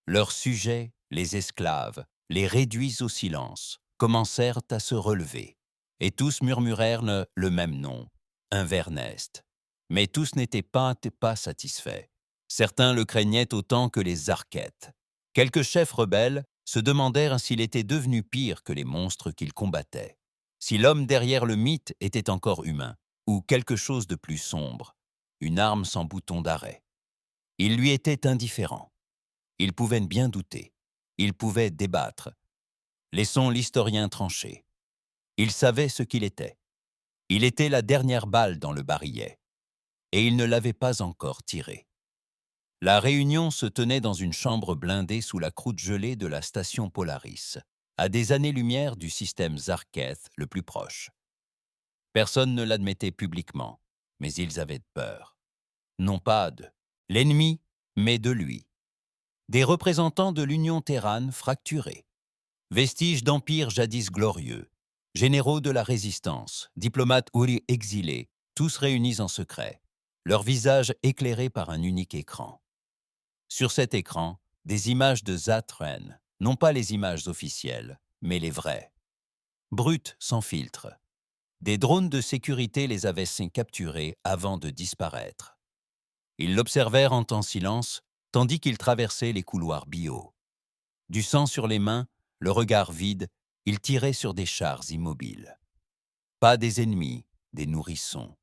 Leurs sujets, les esclaves, les réduits au silence, commencèrent à se relever. Et tous murmurèrent le même nom, Invernest. Mais tous n'étaient pas satisfaits. Certains le craignaient autant que les Arquettes. Quelques chefs rebelles se demandèrent s'il était devenu pire que les monstres qu'ils combattaient. Si l'homme derrière le mythe était encore humain, ou quelque chose de plus sombre, une arme sans bouton d'arrêt. Il lui était indifférent. Il pouvait bien douter. Il pouvait débattre. Laissons l'historien trancher. Il savait ce qu'il était. Il était la dernière balle dans le barillet. Et il ne l'avait pas encore tirée. La réunion se tenait dans une chambre blindée sous la croûte gelée de la station Polaris, à des années-lumière du système Zarketh le plus proche. Personne ne l'admettait publiquement, mais ils avaient peur. Non pas de l'ennemi, mais de lui. Des représentants de l'Union Terrane fracturés. Vestiges d'empires jadis glorieux. Généraux de la résistance, diplomates Uri exilés, tous réunis en secret. Leurs visages éclairés par un unique écran. Sur cet écran, des images de Zat Ren, non pas les images officielles, mais les vraies. Brutes, sans filtre. Des drones de sécurité les avaient capturés avant de disparaître. Ils l'observèrent en temps silence, tandis qu'il traversait les couloirs bio. Du sang sur les mains, le regard vide, il tirait sur des chars immobiles. Pas des ennemis, des nourrissons.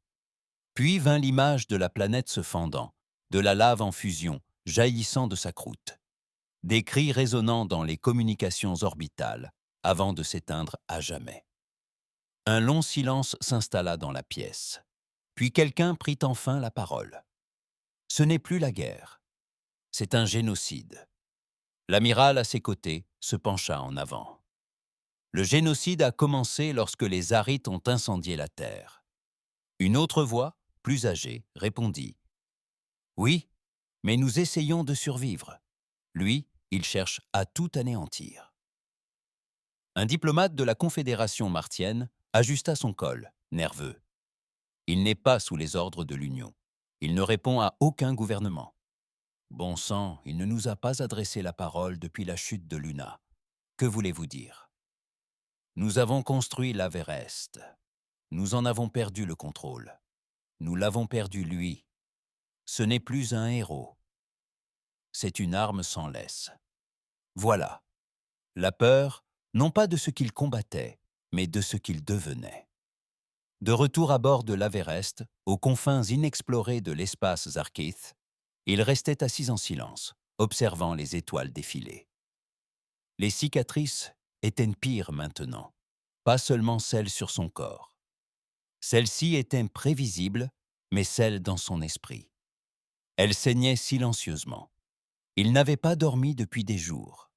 Puis vint l'image de la planète se fendant, de la lave en fusion, jaillissant de sa croûte. Des cris résonnant dans les communications orbitales, avant de s'éteindre à jamais. Un long silence s'installa dans la pièce. Puis quelqu'un prit enfin la parole. Ce n'est plus la guerre. C'est un génocide. L'amiral à ses côtés se pencha en avant. Le génocide a commencé lorsque les Arites ont incendié la Terre. Une autre voix, plus âgée, répondit. Oui, mais nous essayons de survivre. Lui, il cherche à tout anéantir. Un diplomate de la Confédération martienne ajusta son col, nerveux. Il n'est pas sous les ordres de l'Union. Il ne répond à aucun gouvernement. Bon sang, il ne nous a pas adressé la parole depuis la chute de Luna. Que voulez-vous dire? Nous avons construit l'Averest. Nous en avons perdu le contrôle. Nous l'avons perdu lui. Ce n'est plus un héros. C'est une arme sans laisse. Voilà. La peur, non pas de ce qu'il combattait, mais de ce qu'il devenait. De retour à bord de l'Averest, aux confins inexplorés de l'espace Zarkith, il restait assis en silence, observant les étoiles défiler. Les cicatrices étaient pires maintenant, pas seulement celles sur son corps. Celles-ci étaient prévisibles, mais celles dans son esprit. Elles saignaient silencieusement. Il n'avait pas dormi depuis des jours.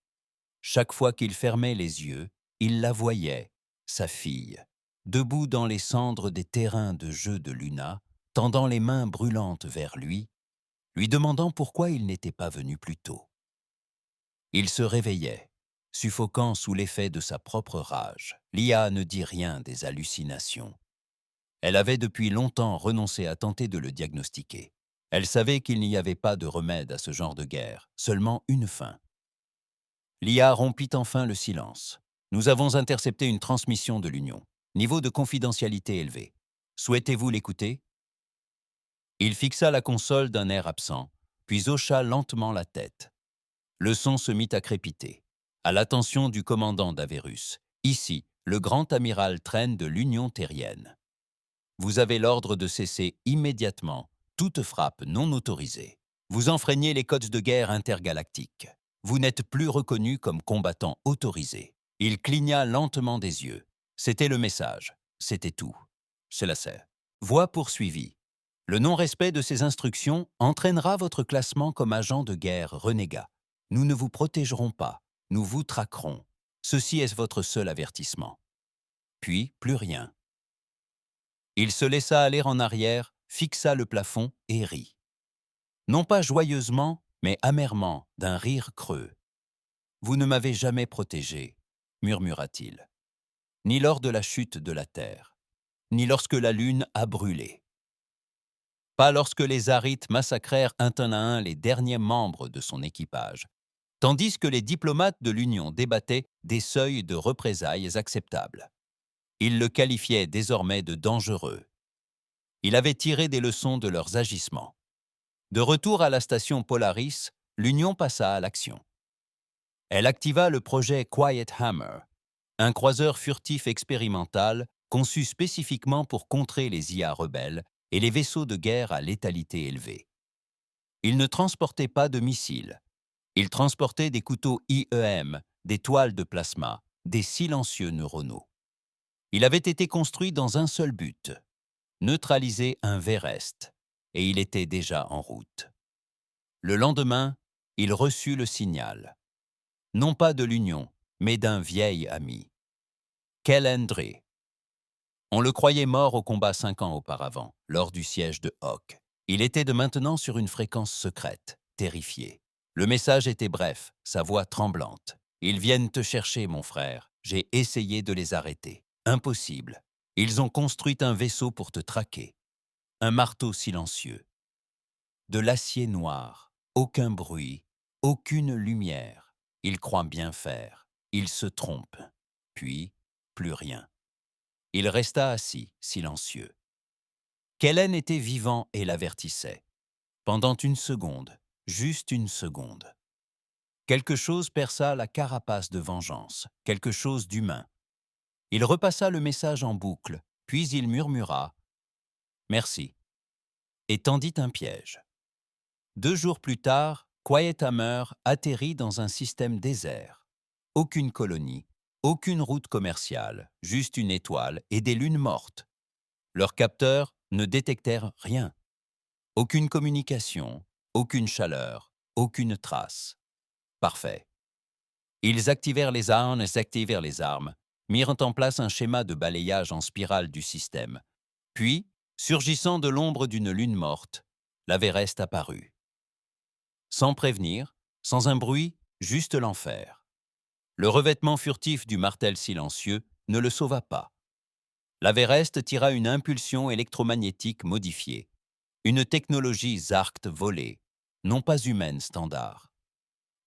Chaque fois qu'il fermait les yeux, il la voyait, sa fille, debout dans les cendres des terrains de jeu de Luna, tendant les mains brûlantes vers lui demandant pourquoi il n'était pas venu plus tôt. Il se réveillait, suffoquant sous l'effet de sa propre rage. Lia ne dit rien des hallucinations. Elle avait depuis longtemps renoncé à tenter de le diagnostiquer. Elle savait qu'il n'y avait pas de remède à ce genre de guerre, seulement une fin. L'IA rompit enfin le silence. Nous avons intercepté une transmission de l'Union. Niveau de confidentialité élevé. Souhaitez-vous l'écouter? Il fixa la console d'un air absent, puis hocha lentement la tête. Le son se mit à crépiter. À l'attention du commandant d'Averus, ici, le grand amiral Train de l'Union terrienne. Vous avez l'ordre de cesser immédiatement toute frappe non autorisée. Vous enfreignez les codes de guerre intergalactiques. Vous n'êtes plus reconnu comme combattant autorisé. Il cligna lentement des yeux. C'était le message. C'était tout. Cela sert. Voix poursuivie. Le non-respect de ces instructions entraînera votre classement comme agent de guerre renégat. Nous ne vous protégerons pas. Nous vous traquerons. Ceci est votre seul avertissement. Puis, plus rien. Il se laissa aller en arrière, fixa le plafond et rit. Non pas joyeusement, mais amèrement, d'un rire creux. « Vous ne m'avez jamais protégé, » murmura-t-il. « Ni lors de la chute de la terre, ni lorsque la lune a brûlé. Pas lorsque les Arites massacrèrent un à un les derniers membres de son équipage, tandis que les diplomates de l'Union débattaient des seuils de représailles acceptables. Ils le qualifiaient désormais de dangereux. Il avait tiré des leçons de leurs agissements. De retour à la station Polaris, l'Union passa à l'action. Elle activa le projet Quiet Hammer, un croiseur furtif expérimental conçu spécifiquement pour contrer les IA rebelles et les vaisseaux de guerre à létalité élevée. Il ne transportait pas de missiles. Il transportait des couteaux IEM, des toiles de plasma, des silencieux neuronaux. Il avait été construit dans un seul but, neutraliser un Véreste, et il était déjà en route. Le lendemain, il reçut le signal. Non pas de l'Union, mais d'un vieil ami. Kelendré. On le croyait mort au combat 5 ans auparavant, lors du siège de Hoc. Il était de maintenant sur une fréquence secrète, terrifié. Le message était bref, sa voix tremblante. « Ils viennent te chercher, mon frère. J'ai essayé de les arrêter. Impossible. Ils ont construit un vaisseau pour te traquer. Un marteau silencieux. De l'acier noir, aucun bruit, aucune lumière. Ils croient bien faire. Ils se trompent. Puis, plus rien. » Il resta assis, silencieux. Kellen était vivant et l'avertissait. Pendant une seconde, juste une seconde. Quelque chose perça la carapace de vengeance, quelque chose d'humain. Il repassa le message en boucle, puis il murmura « Merci » et tendit un piège. 2 jours plus tard, Quiet Hammer atterrit dans un système désert. Aucune colonie, aucune route commerciale, juste une étoile et des lunes mortes. Leurs capteurs ne détectèrent rien. Aucune communication, aucune chaleur, aucune trace. Parfait. Ils activèrent les armes, mirent en place un schéma de balayage en spirale du système. Puis, surgissant de l'ombre d'une lune morte, l'Averest apparut. Sans prévenir, sans un bruit, juste l'enfer. Le revêtement furtif du martel silencieux ne le sauva pas. L'Averest tira une impulsion électromagnétique modifiée, une technologie ZARCT volée, non pas humaine standard.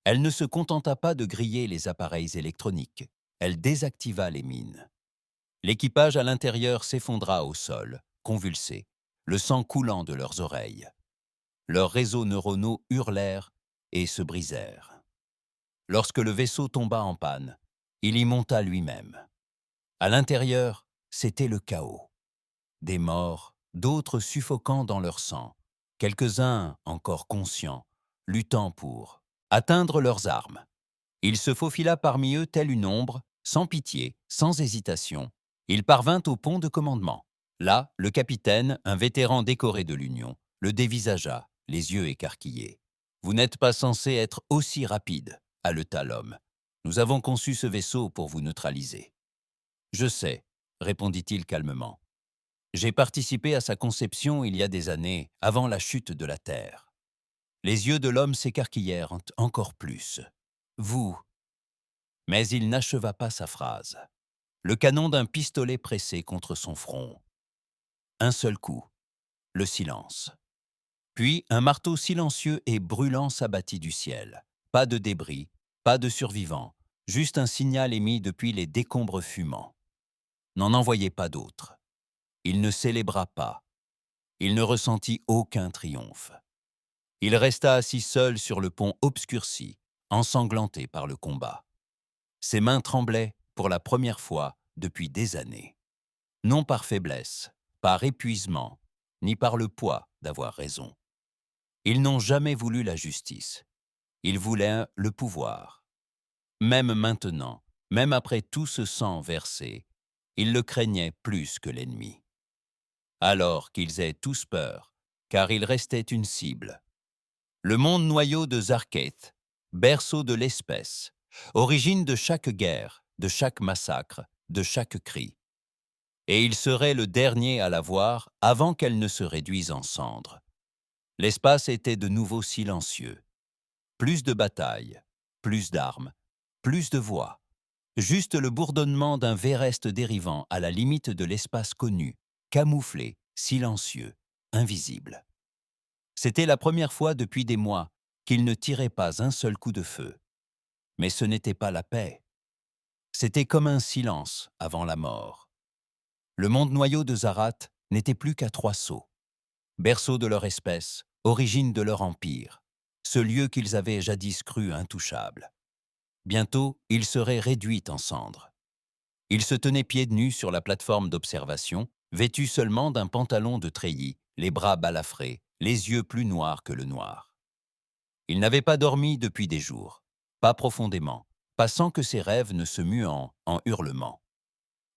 Elle ne se contenta pas de griller les appareils électroniques, elle désactiva les mines. L'équipage à l'intérieur s'effondra au sol, convulsé, le sang coulant de leurs oreilles. Leurs réseaux neuronaux hurlèrent et se brisèrent. Lorsque le vaisseau tomba en panne, il y monta lui-même. À l'intérieur, c'était le chaos. Des morts, d'autres suffocant dans leur sang, quelques-uns encore conscients, luttant pour atteindre leurs armes. Il se faufila parmi eux telle une ombre, sans pitié, sans hésitation. Il parvint au pont de commandement. Là, le capitaine, un vétéran décoré de l'Union, le dévisagea, les yeux écarquillés. « Vous n'êtes pas censé être aussi rapide, » haleta l'homme. « Nous avons conçu ce vaisseau pour vous neutraliser. »« Je sais, » répondit-il calmement. « J'ai participé à sa conception il y a des années, avant la chute de la Terre. » Les yeux de l'homme s'écarquillèrent encore plus. « Vous » Mais il n'acheva pas sa phrase. Le canon d'un pistolet pressé contre son front. Un seul coup, le silence. Puis un marteau silencieux et brûlant s'abattit du ciel. Pas de débris, Pas de survivants, juste un signal émis depuis les décombres fumants. N'en envoyez pas d'autres. Il ne célébra pas. Il ne ressentit aucun triomphe. Il resta assis seul sur le pont obscurci, ensanglanté par le combat. Ses mains tremblaient pour la première fois depuis des années. Non par faiblesse, par épuisement, ni par le poids d'avoir raison. Ils n'ont jamais voulu la justice. Ils voulaient le pouvoir. Même maintenant, même après tout ce sang versé, ils le craignaient plus que l'ennemi. Alors qu'ils aient tous peur, car il restait une cible. Le monde noyau de Zarketh, berceau de l'espèce, origine de chaque guerre, de chaque massacre, de chaque cri. Et il serait le dernier à la voir avant qu'elle ne se réduise en cendres. L'espace était de nouveau silencieux. Plus de batailles, plus d'armes, plus de voix. Juste le bourdonnement d'un Véreste dérivant à la limite de l'espace connu, camouflé, silencieux, invisible. C'était la première fois depuis des mois qu'il ne tirait pas un seul coup de feu. Mais ce n'était pas la paix. C'était comme un silence avant la mort. Le monde noyau de Zarat n'était plus qu'à 3 sauts. Berceau de leur espèce, origine de leur empire, ce lieu qu'ils avaient jadis cru intouchable. Bientôt, il serait réduit en cendres. Il se tenait pieds nus sur la plateforme d'observation, vêtu seulement d'un pantalon de treillis, les bras balafrés, les yeux plus noirs que le noir. Il n'avait pas dormi depuis des jours, pas profondément, pas sans que ses rêves ne se muent en hurlements.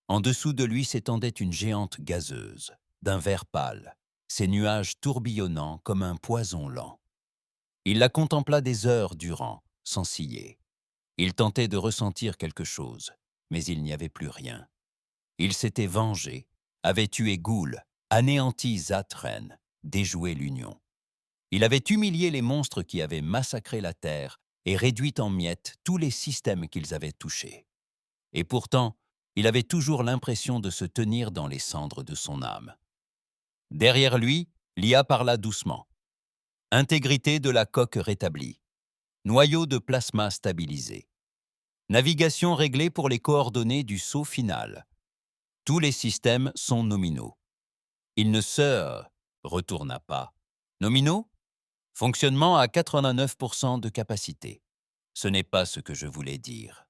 En dessous de lui s'étendait une géante gazeuse, d'un vert pâle, ses nuages tourbillonnant comme un poison lent. Il la contempla des heures durant, sans ciller. Il tentait de ressentir quelque chose, mais il n'y avait plus rien. Il s'était vengé, avait tué Goul, anéanti Zatren, déjoué l'Union. Il avait humilié les monstres qui avaient massacré la Terre et réduit en miettes tous les systèmes qu'ils avaient touchés. Et pourtant, il avait toujours l'impression de se tenir dans les cendres de son âme. Derrière lui, l'IA parla doucement. Intégrité de la coque rétablie. Noyau de plasma stabilisé. Navigation réglée pour les coordonnées du saut final. Tous les systèmes sont nominaux. Il ne se retourna pas. Nominaux? Fonctionnement à 89% de capacité. Ce n'est pas ce que je voulais dire.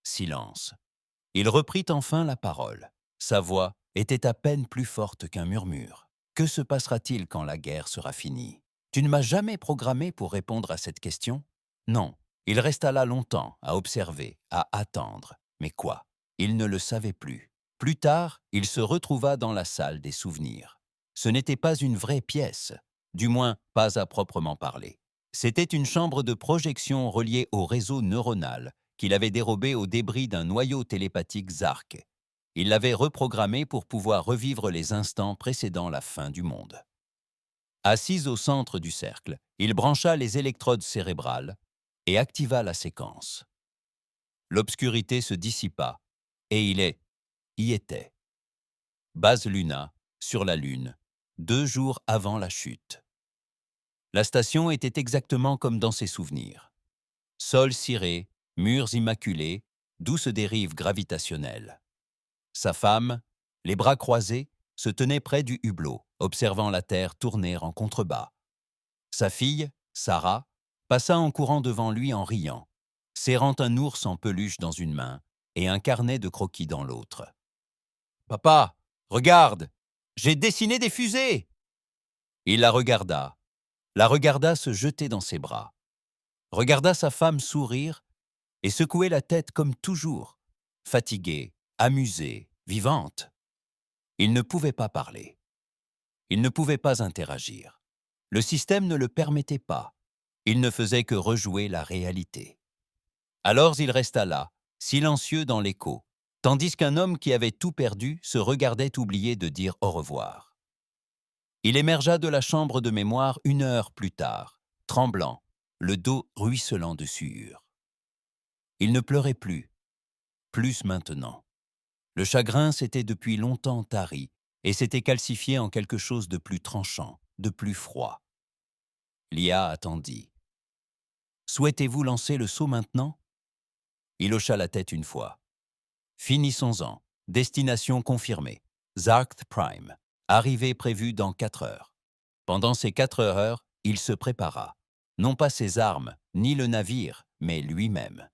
Silence. Il reprit enfin la parole. Sa voix était à peine plus forte qu'un murmure. Que se passera-t-il quand la guerre sera finie? Tu ne m'as jamais programmé pour répondre à cette question? Non. Il resta là longtemps, à observer, à attendre. Mais quoi? Il ne le savait plus. Plus tard, il se retrouva dans la salle des souvenirs. Ce n'était pas une vraie pièce, du moins pas à proprement parler. C'était une chambre de projection reliée au réseau neuronal qu'il avait dérobé au débris d'un noyau télépathique Zark. Il l'avait reprogrammé pour pouvoir revivre les instants précédant la fin du monde. Assis au centre du cercle, il brancha les électrodes cérébrales et activa la séquence. L'obscurité se dissipa et y était. Base Luna, sur la Lune, 2 jours avant la chute. La station était exactement comme dans ses souvenirs. Sol ciré, murs immaculés, douce dérive gravitationnelle. Sa femme, les bras croisés, se tenait près du hublot, observant la Terre tourner en contrebas. Sa fille, Sarah, passa en courant devant lui en riant, serrant un ours en peluche dans une main et un carnet de croquis dans l'autre. « Papa, regarde, j'ai dessiné des fusées !» Il la regarda se jeter dans ses bras, regarda sa femme sourire et secouer la tête comme toujours, fatiguée, amusée, vivante. Il ne pouvait pas parler. Il ne pouvait pas interagir. Le système ne le permettait pas. Il ne faisait que rejouer la réalité. Alors il resta là, silencieux dans l'écho, tandis qu'un homme qui avait tout perdu se regardait oublier de dire au revoir. Il émergea de la chambre de mémoire 1 heure plus tard, tremblant, le dos ruisselant de sueur. Il ne pleurait plus maintenant. Le chagrin s'était depuis longtemps tari et s'était calcifié en quelque chose de plus tranchant, de plus froid. L'IA attendit. « Souhaitez-vous lancer le saut maintenant » Il hocha la tête une fois. Finissons-en. Destination confirmée. Zarkth Prime. Arrivée prévue dans 4 heures. Pendant ces 4 heures, il se prépara. Non pas ses armes, ni le navire, mais lui-même.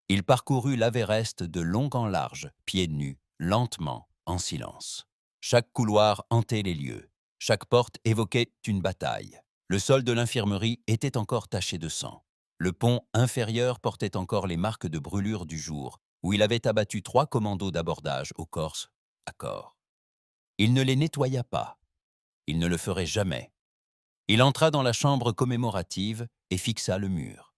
Il parcourut l'Averest de long en large, pieds nus, lentement, en silence. Chaque couloir hantait les lieux. Chaque porte évoquait une bataille. Le sol de l'infirmerie était encore taché de sang. Le pont inférieur portait encore les marques de brûlure du jour, où il avait abattu 3 commandos d'abordage au corps à corps. Il ne les nettoya pas. Il ne le ferait jamais. Il entra dans la chambre commémorative et fixa le mur.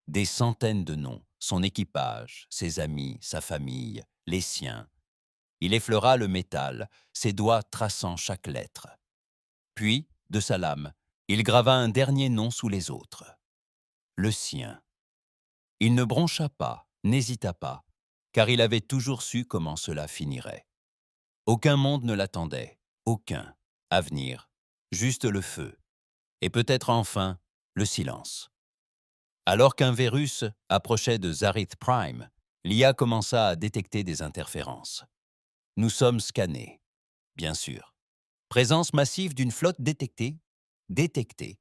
Des centaines de noms, son équipage, ses amis, sa famille, les siens. Il effleura le métal, ses doigts traçant chaque lettre. Puis, de sa lame, il grava un dernier nom sous les autres. Le sien. Il ne broncha pas, n'hésita pas, car il avait toujours su comment cela finirait. Aucun monde ne l'attendait, aucun. Avenir, juste le feu. Et peut-être enfin, le silence. Alors qu'un virus approchait de Zarith Prime, l'IA commença à détecter des interférences. Nous sommes scannés, bien sûr. Présence massive d'une flotte détectée. Détectée.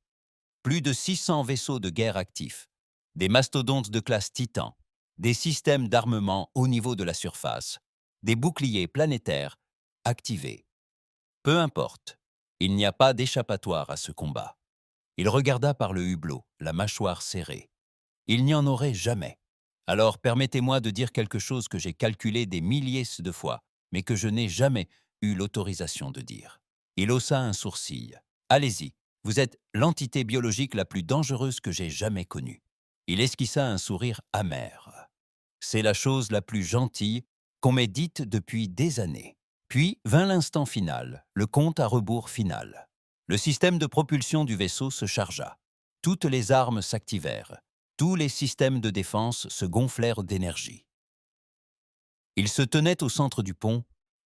Plus de 600 vaisseaux de guerre actifs, des mastodontes de classe Titan, des systèmes d'armement au niveau de la surface, des boucliers planétaires activés. Peu importe, il n'y a pas d'échappatoire à ce combat. Il regarda par le hublot, la mâchoire serrée. Il n'y en aurait jamais. Alors permettez-moi de dire quelque chose que j'ai calculé des milliers de fois, mais que je n'ai jamais eu l'autorisation de dire. Il haussa un sourcil. Allez-y, vous êtes l'entité biologique la plus dangereuse que j'ai jamais connue. Il esquissa un sourire amer. C'est la chose la plus gentille qu'on m'ait dite depuis des années. Puis vint l'instant final, le compte à rebours final. Le système de propulsion du vaisseau se chargea. Toutes les armes s'activèrent. Tous les systèmes de défense se gonflèrent d'énergie. Il se tenait au centre du pont,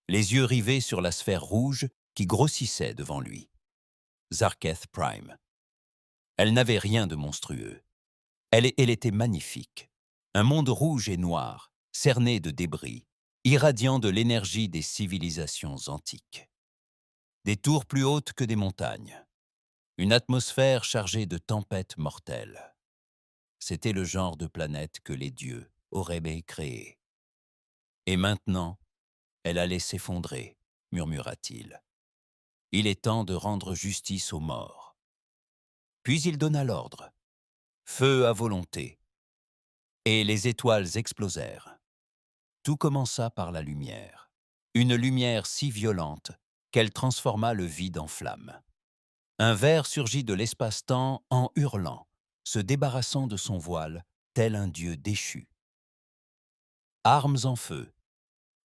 les yeux rivés sur la sphère rouge qui grossissait devant lui. Zarketh Prime. Elle n'avait rien de monstrueux. Elle était magnifique. Un monde rouge et noir, cerné de débris, irradiant de l'énergie des civilisations antiques. Des tours plus hautes que des montagnes. Une atmosphère chargée de tempêtes mortelles. C'était le genre de planète que les dieux auraient aimé créer. Et maintenant, elle allait s'effondrer, murmura-t-il. Il est temps de rendre justice aux morts. Puis il donna l'ordre. Feu à volonté. Et les étoiles explosèrent. Tout commença par la lumière. Une lumière si violente qu'elle transforma le vide en flamme. Un ver surgit de l'espace-temps en hurlant, se débarrassant de son voile, tel un dieu déchu. Armes en feu,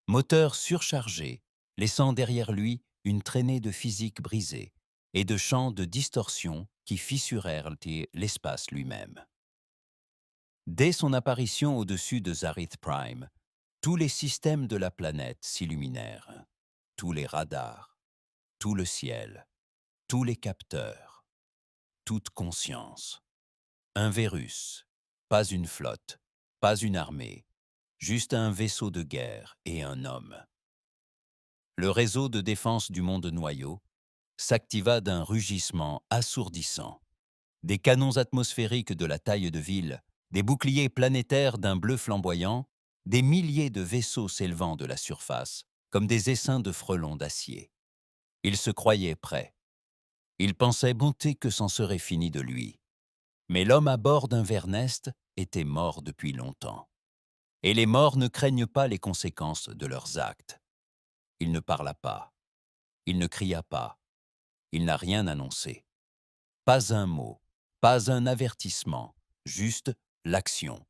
moteur surchargé, laissant derrière lui une traînée de physique brisée et de champs de distorsion qui fissurèrent l'espace lui-même. Dès son apparition au-dessus de Zarith Prime, tous les systèmes de la planète s'illuminèrent, tous les radars, tout le ciel, tous les capteurs, toute conscience. Un virus, pas une flotte, pas une armée, juste un vaisseau de guerre et un homme. Le réseau de défense du monde noyau s'activa d'un rugissement assourdissant. Des canons atmosphériques de la taille de ville, des boucliers planétaires d'un bleu flamboyant, des milliers de vaisseaux s'élevant de la surface, comme des essaims de frelons d'acier. Il se croyait prêt. Il pensait bonté que c'en serait fini de lui. Mais l'homme à bord d'un Vernest était mort depuis longtemps. Et les morts ne craignent pas les conséquences de leurs actes. Il ne parla pas. Il ne cria pas. Il n'a rien annoncé. Pas un mot, pas un avertissement, juste l'action.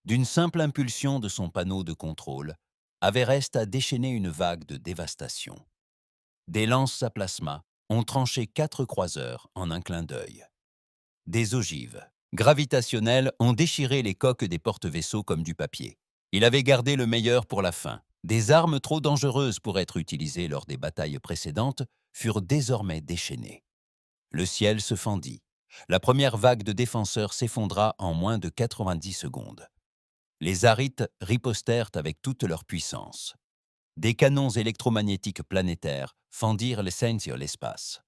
D'une simple impulsion de son panneau de contrôle, Averest a déchaîné une vague de dévastation. Des lances à plasma ont tranché 4 croiseurs en un clin d'œil. Des ogives gravitationnelles ont déchiré les coques des porte-vaisseaux comme du papier. Il avait gardé le meilleur pour la fin. Des armes trop dangereuses pour être utilisées lors des batailles précédentes furent désormais déchaînées. Le ciel se fendit. La première vague de défenseurs s'effondra en moins de 90 secondes. Les Zarites ripostèrent avec toute leur puissance. Des canons électromagnétiques planétaires fendirent les scènes sur l'espace.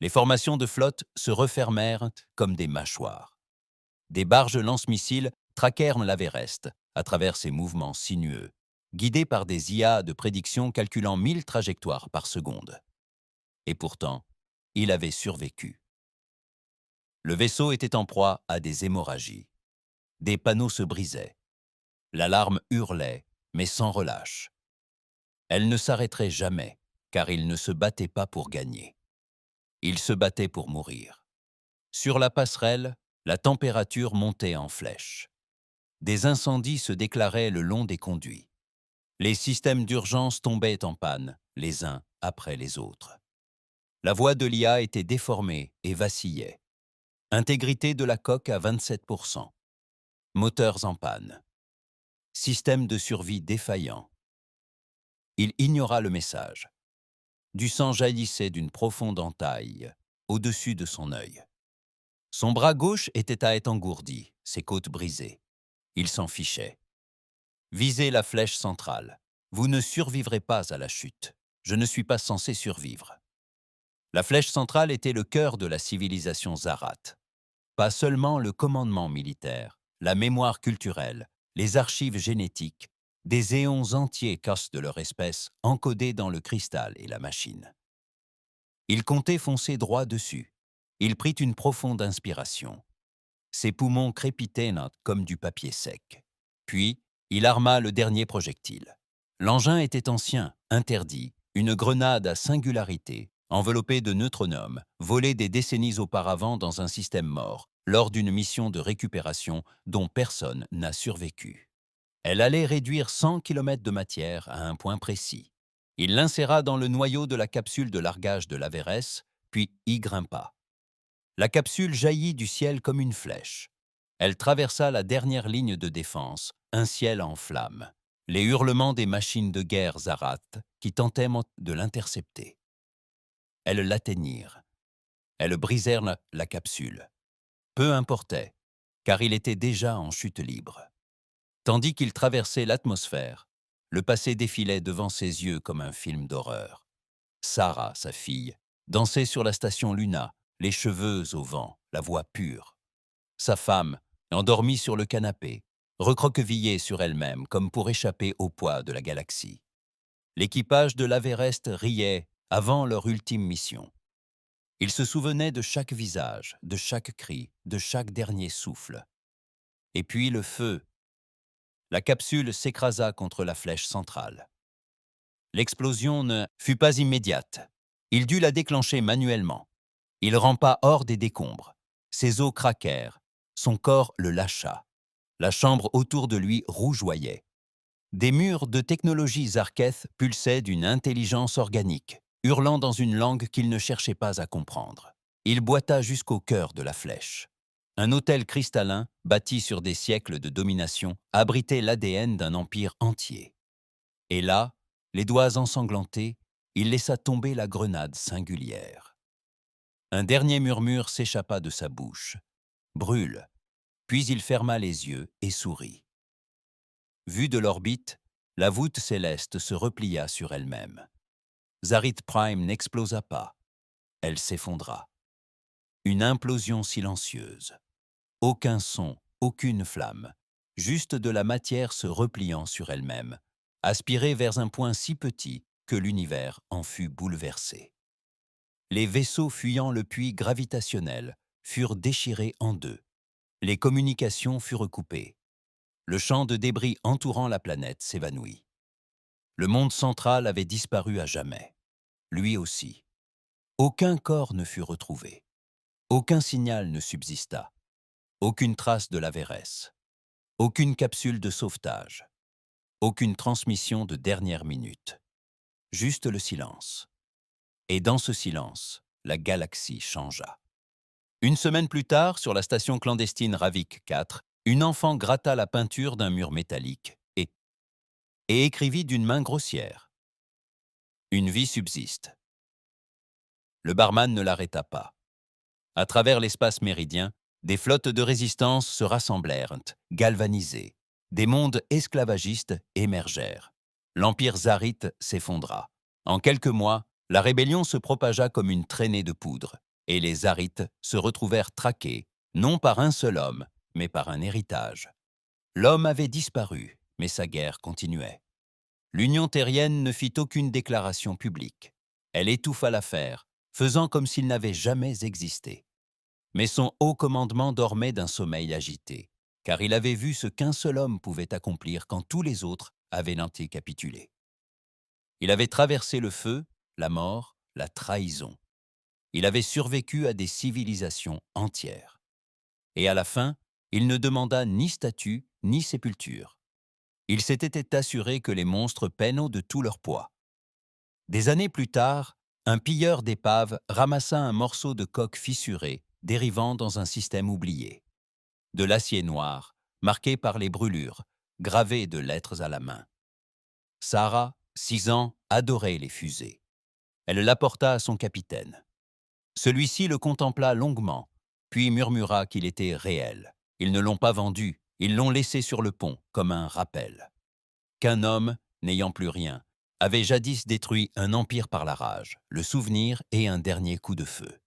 Les formations de flotte se refermèrent comme des mâchoires. Des barges lance-missiles traquèrent l'Averest à travers ses mouvements sinueux, guidés par des IA de prédiction calculant 1000 trajectoires par seconde. Et pourtant, il avait survécu. Le vaisseau était en proie à des hémorragies. Des panneaux se brisaient. L'alarme hurlait, mais sans relâche. Elle ne s'arrêterait jamais, car il ne se battait pas pour gagner. Il se battait pour mourir. Sur la passerelle, la température montait en flèche. Des incendies se déclaraient le long des conduits. Les systèmes d'urgence tombaient en panne, les uns après les autres. La voie de l'IA était déformée et vacillait. Intégrité de la coque à 27%. Moteurs en panne. Système de survie défaillant. Il ignora le message. Du sang jaillissait d'une profonde entaille, au-dessus de son œil. Son bras gauche était à être engourdi, ses côtes brisées. Il s'en fichait. Visez la flèche centrale. Vous ne survivrez pas à la chute. Je ne suis pas censé survivre. La flèche centrale était le cœur de la civilisation Zarat. Pas seulement le commandement militaire, la mémoire culturelle, les archives génétiques, des éons entiers cassent de leur espèce encodés dans le cristal et la machine. Il comptait foncer droit dessus. Il prit une profonde inspiration. Ses poumons crépitaient comme du papier sec. Puis, il arma le dernier projectile. L'engin était ancien, interdit, une grenade à singularité, enveloppée de neutronomes, volée des décennies auparavant dans un système mort, lors d'une mission de récupération dont personne n'a survécu. Elle allait réduire 100 km de matière à un point précis. Il l'inséra dans le noyau de la capsule de largage de l'Averest, puis y grimpa. La capsule jaillit du ciel comme une flèche. Elle traversa la dernière ligne de défense, un ciel en flammes. Les hurlements des machines de guerre Zarat qui tentaient de l'intercepter. Elles l'atteignirent. Elles brisèrent la capsule. Peu importait, car il était déjà en chute libre. Tandis qu'il traversait l'atmosphère, le passé défilait devant ses yeux comme un film d'horreur. Sarah, sa fille, dansait sur la station Luna, les cheveux au vent, la voix pure. Sa femme, endormie sur le canapé, recroquevillée sur elle-même comme pour échapper au poids de la galaxie. L'équipage de l'Averest riait avant leur ultime mission. Il se souvenait de chaque visage, de chaque cri, de chaque dernier souffle. Et puis le feu. La capsule s'écrasa contre la flèche centrale. L'explosion ne fut pas immédiate. Il dut la déclencher manuellement. Il rampa hors des décombres. Ses os craquèrent. Son corps le lâcha. La chambre autour de lui rougeoyait. Des murs de technologie Zarketh pulsaient d'une intelligence organique, hurlant dans une langue qu'il ne cherchait pas à comprendre. Il boita jusqu'au cœur de la flèche. Un hôtel cristallin, bâti sur des siècles de domination, abritait l'ADN d'un empire entier. Et là, les doigts ensanglantés, il laissa tomber la grenade singulière. Un dernier murmure s'échappa de sa bouche. Brûle. Puis il ferma les yeux et sourit. Vue de l'orbite, la voûte céleste se replia sur elle-même. Zarit Prime n'explosa pas. Elle s'effondra. Une implosion silencieuse. Aucun son, aucune flamme. Juste de la matière se repliant sur elle-même, aspirée vers un point si petit que l'univers en fut bouleversé. Les vaisseaux fuyant le puits gravitationnel furent déchirés en deux. Les communications furent coupées. Le champ de débris entourant la planète s'évanouit. Le monde central avait disparu à jamais. Lui aussi. Aucun corps ne fut retrouvé. Aucun signal ne subsista. Aucune trace de l'Averest. Aucune capsule de sauvetage. Aucune transmission de dernière minute. Juste le silence. Et dans ce silence, la galaxie changea. Une semaine plus tard, sur la station clandestine Ravik 4, une enfant gratta la peinture d'un mur métallique et écrivit d'une main grossière. Une vie subsiste. Le barman ne l'arrêta pas. À travers l'espace méridien, des flottes de résistance se rassemblèrent, galvanisées. Des mondes esclavagistes émergèrent. L'empire tsarite s'effondra. En quelques mois, la rébellion se propagea comme une traînée de poudre, et les tsarites se retrouvèrent traqués, non par un seul homme, mais par un héritage. L'homme avait disparu, mais sa guerre continuait. L'Union terrienne ne fit aucune déclaration publique. Elle étouffa l'affaire, faisant comme s'il n'avait jamais existé. Mais son haut commandement dormait d'un sommeil agité, car il avait vu ce qu'un seul homme pouvait accomplir quand tous les autres avaient lentement capitulé. Il avait traversé le feu, la mort, la trahison. Il avait survécu à des civilisations entières. Et à la fin, il ne demanda ni statut ni sépulture. Il s'était assuré que les monstres peinent de tout leur poids. Des années plus tard, un pilleur d'épaves ramassa un morceau de coque fissuré, dérivant dans un système oublié. De l'acier noir, marqué par les brûlures, gravé de lettres à la main. Sarah, 6 ans, adorait les fusées. Elle l'apporta à son capitaine. Celui-ci le contempla longuement, puis murmura qu'il était réel. Ils ne l'ont pas vendu, ils l'ont laissé sur le pont, comme un rappel. Qu'un homme, n'ayant plus rien, avait jadis détruit un empire par la rage, le souvenir et un dernier coup de feu.